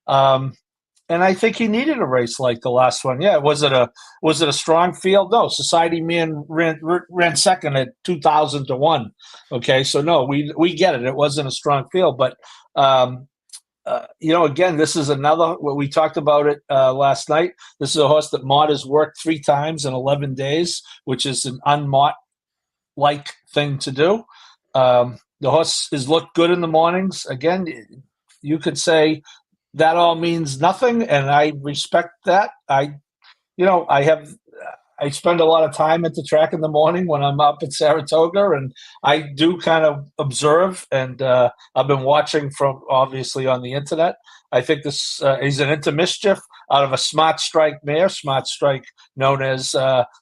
And I think he needed a race like the last one. Yeah, was it a strong field? No, Society Man ran second at 2,000 to 1. Okay, so no, we get it. It wasn't a strong field, but again, this is another. What we talked about it last night. This is a horse that Mott has worked 3 times in 11 days, which is an un-Mott-like thing to do. The horse has looked good in the mornings. Again, you could say that all means nothing, and I respect that. I spend a lot of time at the track in the morning when I'm up at Saratoga, and I do kind of observe, and I've been watching from obviously on the internet. I think this he's an into mischief out of a Smart Strike mare, Smart Strike known as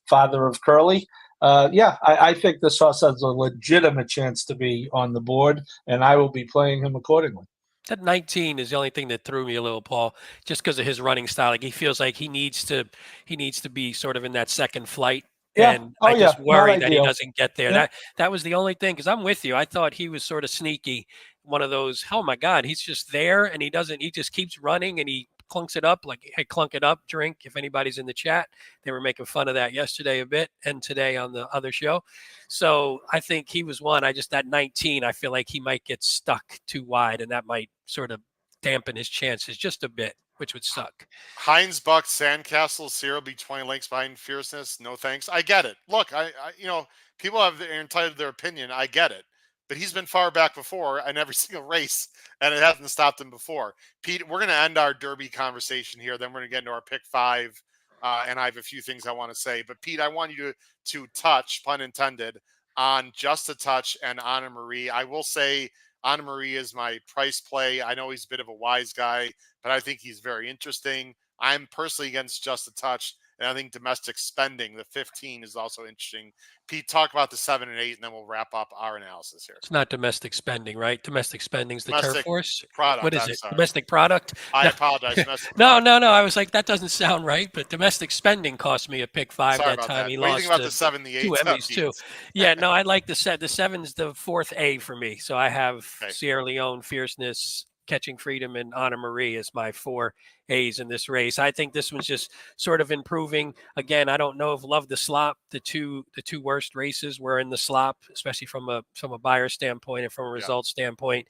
father of Curly. I think this horse has a legitimate chance to be on the board, and I will be playing him accordingly. That 19 is the only thing that threw me a little, Paul, just because of his running style. Like he feels like he needs to be sort of in that second flight. Yeah. And I just worry that he doesn't get there. Yeah. That was the only thing, because I'm with you. I thought he was sort of sneaky. One of those, oh my God, he's just there and he just keeps running and he clunks it up like, hey, clunk it up, drink. If anybody's in the chat, they were making fun of that yesterday a bit and today on the other show. So I think he was one. That 19, I feel like he might get stuck too wide and that might sort of dampen his chances just a bit, which would suck. Heinz, Buck, Sandcastle, Cyril be 20 lengths behind Fierceness. No thanks. I get it. Look, I people are entitled to their opinion. I get it. But he's been far back before in every single race, and it hasn't stopped him before. Pete, we're going to end our Derby conversation here. Then we're going to get into our pick 5, and I have a few things I want to say. But, Pete, I want you to touch, pun intended, on Just a Touch and Anna Marie. I will say Anna Marie is my price play. I know he's a bit of a wise guy, but I think he's very interesting. I'm personally against Just a Touch, and I think domestic spending, the 15, is also interesting. Pete, talk about the 7 and 8, and then we'll wrap up our analysis here. It's not domestic spending, right? Domestic spending's the turf horse. Product. What is it? Sorry. Domestic product? I apologize. No. I was like, that doesn't sound right. But domestic spending cost me a pick 5 Sorry that time. That. He what lost. Do you think about the 7, the 8, 2 Emmys too. Yeah, no, I like the 7's the 4th A for me. So I have Sierra Leone, Fierceness, Catching Freedom, and Anna Marie as my 4 A's in this race. I think this one's just sort of improving. Again, I don't know if Love the Slop, the two worst races were in the slop, especially from a buyer standpoint and from a result standpoint.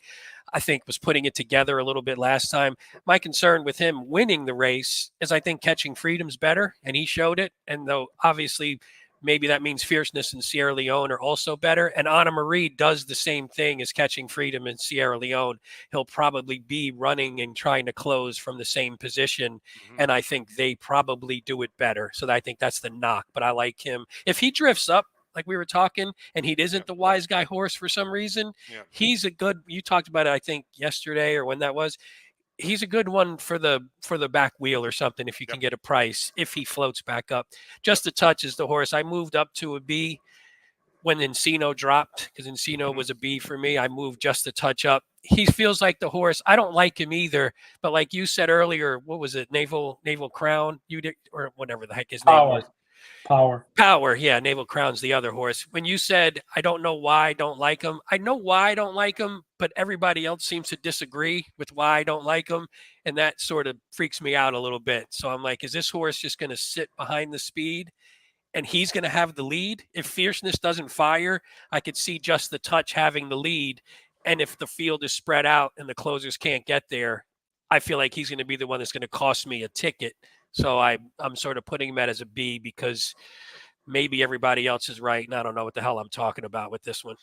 I think was putting it together a little bit last time. My concern with him winning the race is I think Catching Freedom's better, and he showed it. And though obviously maybe that means Fierceness and Sierra Leone are also better. And Anna Marie does the same thing as Catching Freedom and Sierra Leone. He'll probably be running and trying to close from the same position. Mm-hmm. And I think they probably do it better. So I think that's the knock. But I like him. If he drifts up, like we were talking, and he isn't the wise guy horse for some reason, he's a good, you talked about it, I think yesterday or when that was, he's a good one for the back wheel or something if you can get a price, if he floats back up. Just a Touch is the horse. I moved up to a B when Encino dropped, because Encino was a B for me. I moved Just a Touch up. He feels like the horse. I don't like him either, but like you said earlier, what was it? Naval Crown? You did, or whatever the heck his name was. Power. Yeah, Naval Crown's the other horse. When you said, I don't know why I don't like him, I know why I don't like him, but everybody else seems to disagree with why I don't like him. And that sort of freaks me out a little bit. So I'm like, is this horse just going to sit behind the speed and he's going to have the lead? If Fierceness doesn't fire, I could see Just the Touch having the lead. And if the field is spread out and the closers can't get there, I feel like he's going to be the one that's going to cost me a ticket. So I'm sort of putting him at as a B because maybe everybody else is right, and I don't know what the hell I'm talking about with this one.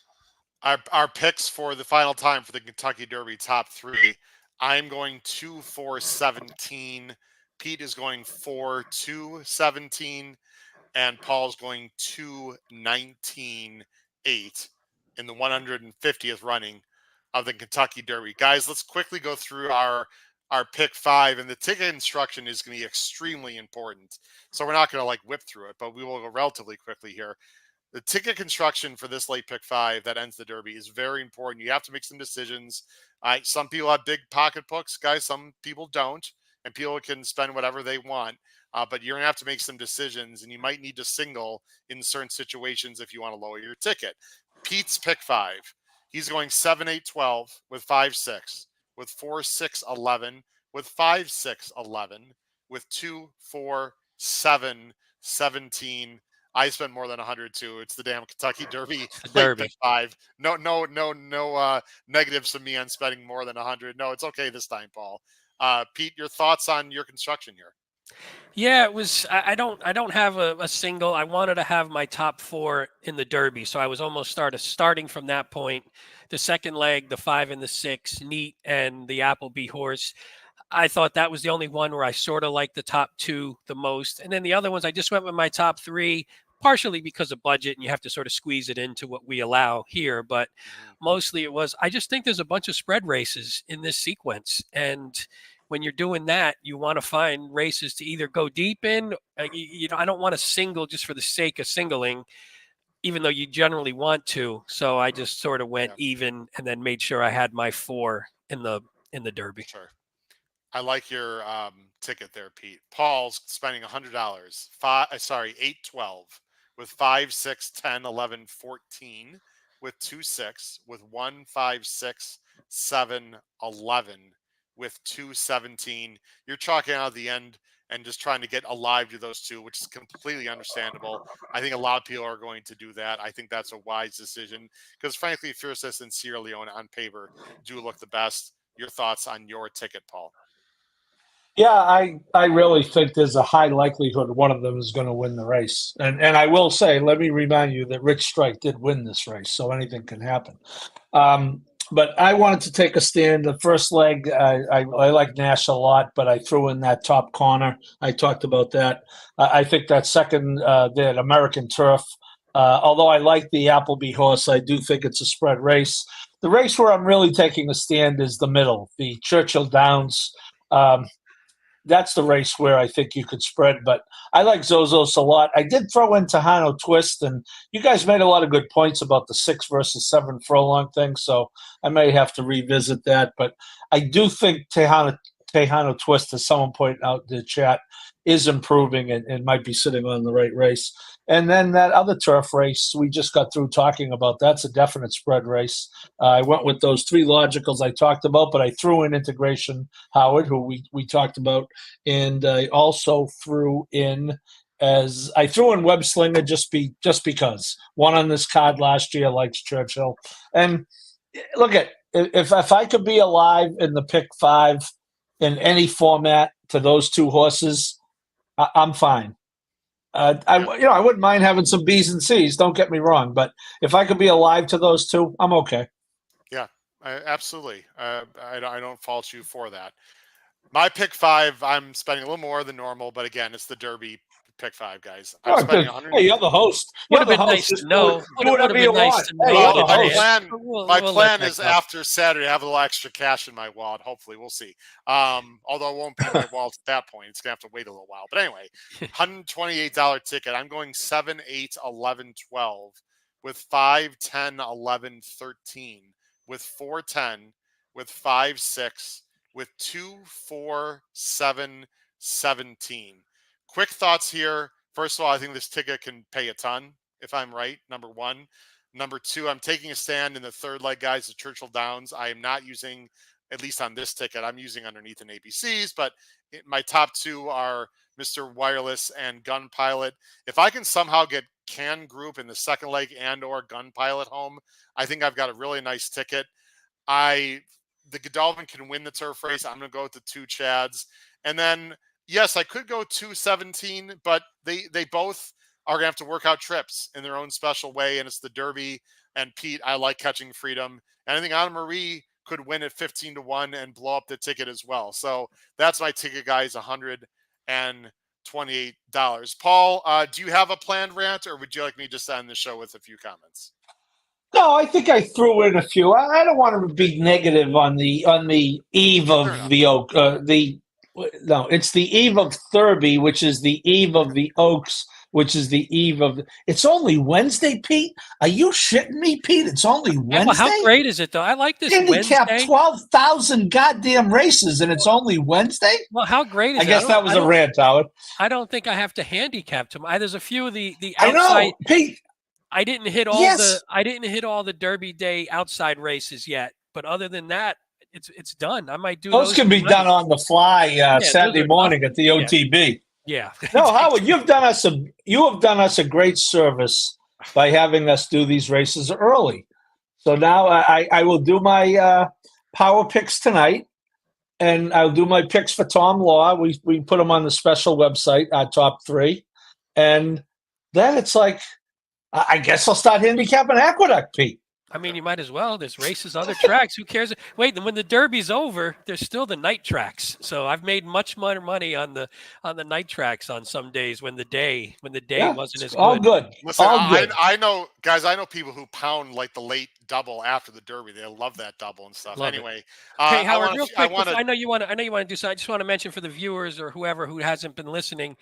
Our picks for the final time for the Kentucky Derby top 3. I'm going 2-4-17. Pete is going 4-2-17. And Paul's going 2-19-8 in the 150th running of the Kentucky Derby. Guys, let's quickly go through our pick 5, and the ticket instruction is going to be extremely important. So we're not going to like whip through it, but we will go relatively quickly here. The ticket construction for this late pick 5 that ends the Derby is very important. You have to make some decisions. Some people have big pocketbooks, guys. Some people don't, and people can spend whatever they want. But you're going to have to make some decisions, and you might need to single in certain situations if you want to lower your ticket. Pete's pick 5. He's going 7-8-12 with 5-6, with 4-6-11, with 5-6-11, with 2-4-7-17. I spent more than 100 too. It's the damn Kentucky Derby. Derby. Pick 5. No negatives from me on spending more than 100. No, it's okay this time, Paul. Pete, your thoughts on your construction here? Yeah, it was. I don't have a single. I wanted to have my top 4 in the Derby, so I was almost starting from that point. The second leg, the 5 and the 6, Neat and the Appleby horse. I thought that was the only one where I sort of liked the top 2 the most, and then the other ones I just went with my top 3, partially because of budget, and you have to sort of squeeze it into what we allow here. But mostly it was. I just think there's a bunch of spread races in this sequence, and when you're doing that, you want to find races to either go deep in. I don't want to single just for the sake of singling, even though you generally want to. So I just sort of went even and then made sure I had my 4 in the Derby. Sure. I like your ticket there, Pete. Paul's spending $100. 8-12 with 5, 6, 10, 11, 14, with 2, 6, with 1, 5, 6, 7, 11, with 2, 17. You're chalking out the end and just trying to get alive to those 2, which is completely understandable. I think a lot of people are going to do that. I think that's a wise decision because, frankly, Fiercest and Sierra Leone on paper do look the best. Your thoughts on your ticket, Paul? Yeah, I really think there's a high likelihood one of them is going to win the race. And I will say, let me remind you that Rich Strike did win this race, so anything can happen. But I wanted to take a stand. The first leg, I like Nash a lot, but I threw in that top corner. I talked about that. I think that second, that American Turf, although I like the Appleby horse, I do think it's a spread race. The race where I'm really taking a stand is the middle, the Churchill Downs. That's the race where I think you could spread, but I like Zozos a lot. I did throw in Tejano Twist, and you guys made a lot of good points about the 6 versus 7 furlong thing, so I may have to revisit that. But I do think Tejano Twist, as someone pointed out in the chat, is improving and might be sitting on the right race. And then that other turf race we just got through talking about, that's a definite spread race. I went with those 3 logicals I talked about, but I threw in Integration Howard, who we talked about, and I also threw in Web Slinger just because one on this card last year likes Churchill. And look at if I could be alive in the pick 5 in any format to those 2 horses, I'm fine. I wouldn't mind having some B's and C's. Don't get me wrong, but if I could be alive to those 2, I'm okay. Yeah, absolutely. I don't fault you for that. My pick 5, I'm spending a little more than normal, but again, it's the Derby pick 5, guys. I'm spending 100. Hey, you're the host. Would have been nice to know. Do whatever you want. My plan is after Saturday, I have a little extra cash in my wallet. Hopefully, we'll see. Although it won't be in my wallet at that point. It's going to have to wait a little while. But anyway, $128 ticket. I'm going 7, 8, 11, 12 with 5, 10, 11, 13 with 4, 10 with 5, 6 with 2, 4, 7, 17. Quick thoughts here. First of all, I think this ticket can pay a ton, if I'm right, number 1. Number 2, I'm taking a stand in the third leg, guys, the Churchill Downs. I am not using, at least on this ticket, I'm using underneath an ABCs, but my top 2 are Mr. Wireless and Gun Pilot. If I can somehow get Can Group in the second leg and or Gun Pilot home, I think I've got a really nice ticket. The Godolphin can win the turf race. I'm going to go with the 2 Chads. And then, yes, I could go 2-17, but they both are going to have to work out trips in their own special way, and it's the Derby. And Pete, I like Catching Freedom. And I think Anna Marie could win at 15-1 and blow up the ticket as well. So that's my ticket, guys, $128. Paul, do you have a planned rant, or would you like me to just end the show with a few comments? No, I think I threw in a few. I don't want to be negative on the eve of no, it's the eve of Thurby, which is the eve of the Oaks, which is the eve of. It's only Wednesday, Pete. Are you shitting me, Pete? It's only Wednesday. Well, how great is it, though? I like this handicap Wednesday. 12,000 goddamn races, and it's only Wednesday. Well, how great is it? I guess that was a rant, Howard. I don't think I have to handicap tomorrow. There's a few of the I outside. know, Pete. I didn't hit all the Derby Day outside races yet, but other than that, it's done. I might do those can be done on the fly Saturday morning at the OTB. Yeah. No, Howard, you have done us a great service by having us do these races early. So now I will do my power picks tonight, and I'll do my picks for Tom Law. We put them on the special website, our top 3, and then it's like, I guess I'll start handicapping Aqueduct, Pete. I mean, you might as well. There's races, other tracks. Who cares? Wait, and when the Derby's over, there's still the night tracks. So I've made much more money on the night tracks on some days when the day wasn't as good. All good. Listen, all good. I know, guys. I know people who pound like the late double after the Derby. They love that double and stuff. Anyway, hey Howard, real quick. I know you want to do something. I just want to mention for the viewers or whoever who hasn't been listening.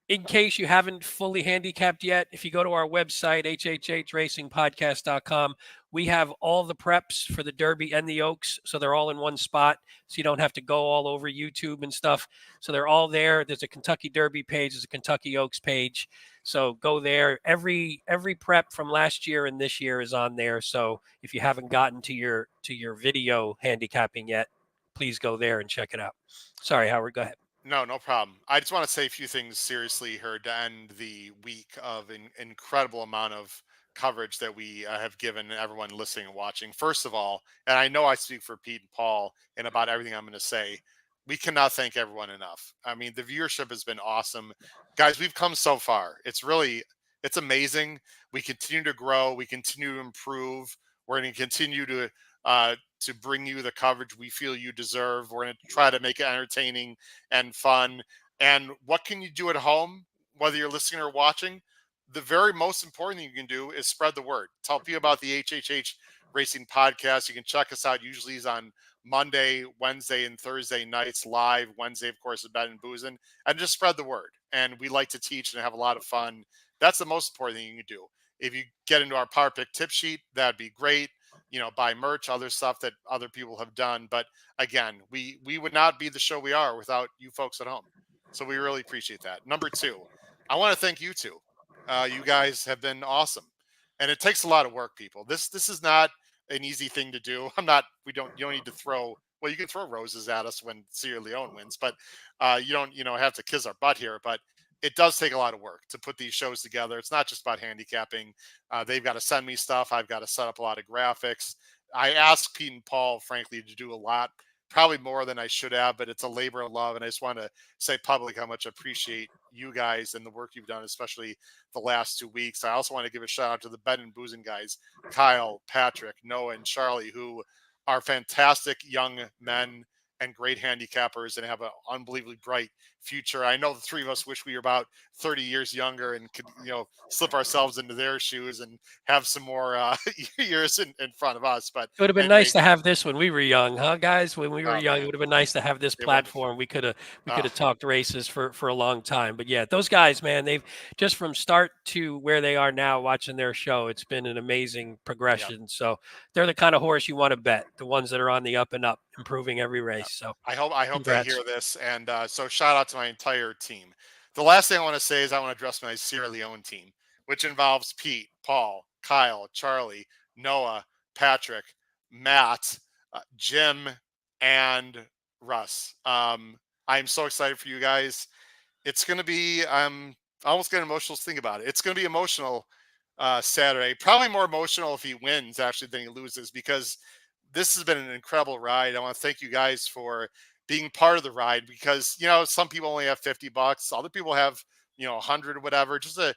In case you haven't fully handicapped yet, if you go to our website, hhhracingpodcast.com, we have all the preps for the Derby and the Oaks. So they're all in one spot. So you don't have to go all over YouTube and stuff. So they're all there. There's a Kentucky Derby page. There's a Kentucky Oaks page. So go there. Every prep from last year and this year is on there. So if you haven't gotten to your video handicapping yet, please go there and check it out. Sorry, Howard, go ahead. No problem. I just want to say a few things seriously here to end the week of an incredible amount of coverage that we have given everyone listening and watching. First of all, and I know I speak for Pete and Paul and about everything I'm going to say, we cannot thank everyone enough. I mean, the viewership has been awesome. Guys, we've come so far. It's amazing. We continue to grow. We continue to improve. We're going to continue to bring you the coverage we feel you deserve. We're going to try to make it entertaining and fun. And what can you do at home, whether you're listening or watching? The very most important thing you can do is spread the word. Tell people about the HHH Racing Podcast. You can check us out. Usually it's on Monday, Wednesday, and Thursday nights live. Wednesday, of course, is Bet and Boozing. And just spread the word. And we like to teach and have a lot of fun. That's the most important thing you can do. If you get into our Power Pick tip sheet, that'd be great. Buy merch, other stuff that other people have done. But again, we would not be the show we are without you folks at home. So we really appreciate that. Number 2, I want to thank you two. You guys have been awesome. And it takes a lot of work, people. This is not an easy thing to do. You don't need to throw, well, you can throw roses at us when Sierra Leone wins, but you don't, have to kiss our butt here. But it does take a lot of work to put these shows together. It's not just about handicapping. They've got to send me stuff. I've got to set up a lot of graphics. I asked Pete and Paul, frankly, to do a lot, probably more than I should have, but it's a labor of love. And I just want to say publicly how much I appreciate you guys and the work you've done, especially the last 2 weeks. I also want to give a shout out to the Bet and Boozing guys, Kyle, Patrick, Noah, and Charlie, who are fantastic young men and great handicappers and have an unbelievably bright future. I know the three of us wish we were about 30 years younger and could, slip ourselves into their shoes and have some more years in front of us. But it would have been nice to have this when we were young, huh, guys? When we were young, it would have been nice to have this platform. We could have talked races for a long time. But yeah, those guys, man, they've just from start to where they are now watching their show, it's been an amazing progression. Yep. So they're the kind of horse you want to bet, the ones that are on the up and up, improving every race. Yep. So I hope they hear this. And so shout out to my entire team. The last thing I want to say is I want to address my Sierra Leone team, which involves Pete, Paul, Kyle, Charlie, Noah, Patrick, Matt, Jim, and Russ. I'm so excited for you guys. It's going to be, I'm almost getting emotional to think about it. It's going to be emotional Saturday, probably more emotional if he wins actually than he loses, because this has been an incredible ride. I want to thank you guys for being part of the ride, because, some people only have $50. Other people have, 100 or whatever, just to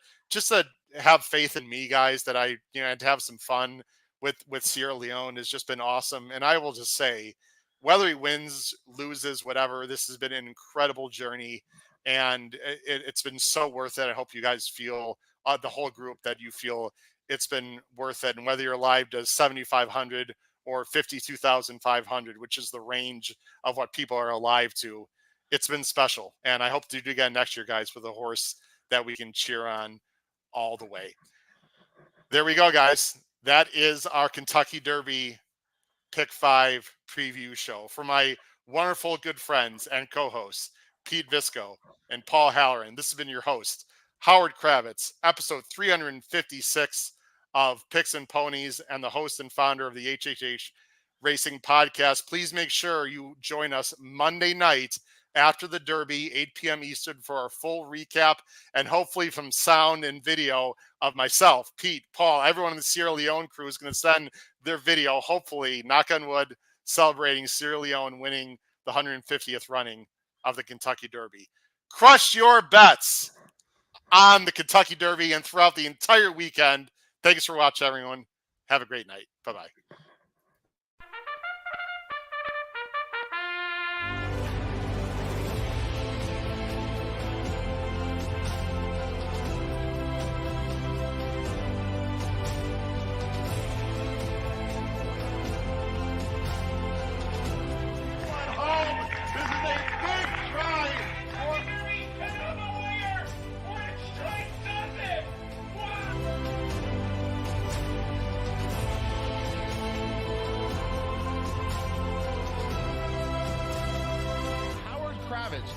have faith in me, guys, that and to have some fun with Sierra Leone has just been awesome. And I will just say, whether he wins, loses, whatever, this has been an incredible journey, and it's been so worth it. I hope you guys feel, the whole group, that you feel it's been worth it. And whether you're live to 7,500 or 52,500, which is the range of what people are alive to, it's been special. And I hope to do it again next year, guys, with a horse that we can cheer on all the way. There we go, guys. That is our Kentucky Derby Pick 5 preview show. For my wonderful good friends and co-hosts, Pete Visco and Paul Halloran, this has been your host, Howard Kravitz, episode 356 of Picks and Ponies, and the host and founder of the HHH Racing Podcast. Please make sure you join us Monday night after the Derby, 8 p.m. Eastern, for our full recap, and hopefully from sound and video of myself, Pete, Paul, everyone in the Sierra Leone crew is going to send their video, hopefully, knock on wood, celebrating Sierra Leone winning the 150th running of the Kentucky Derby. Crush your bets on the Kentucky Derby and throughout the entire weekend. Thanks for watching, everyone. Have a great night. Bye-bye.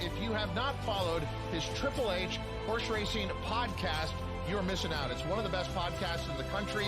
If you have not followed his Triple H horse racing podcast, you're missing out. It's one of the best podcasts in the country.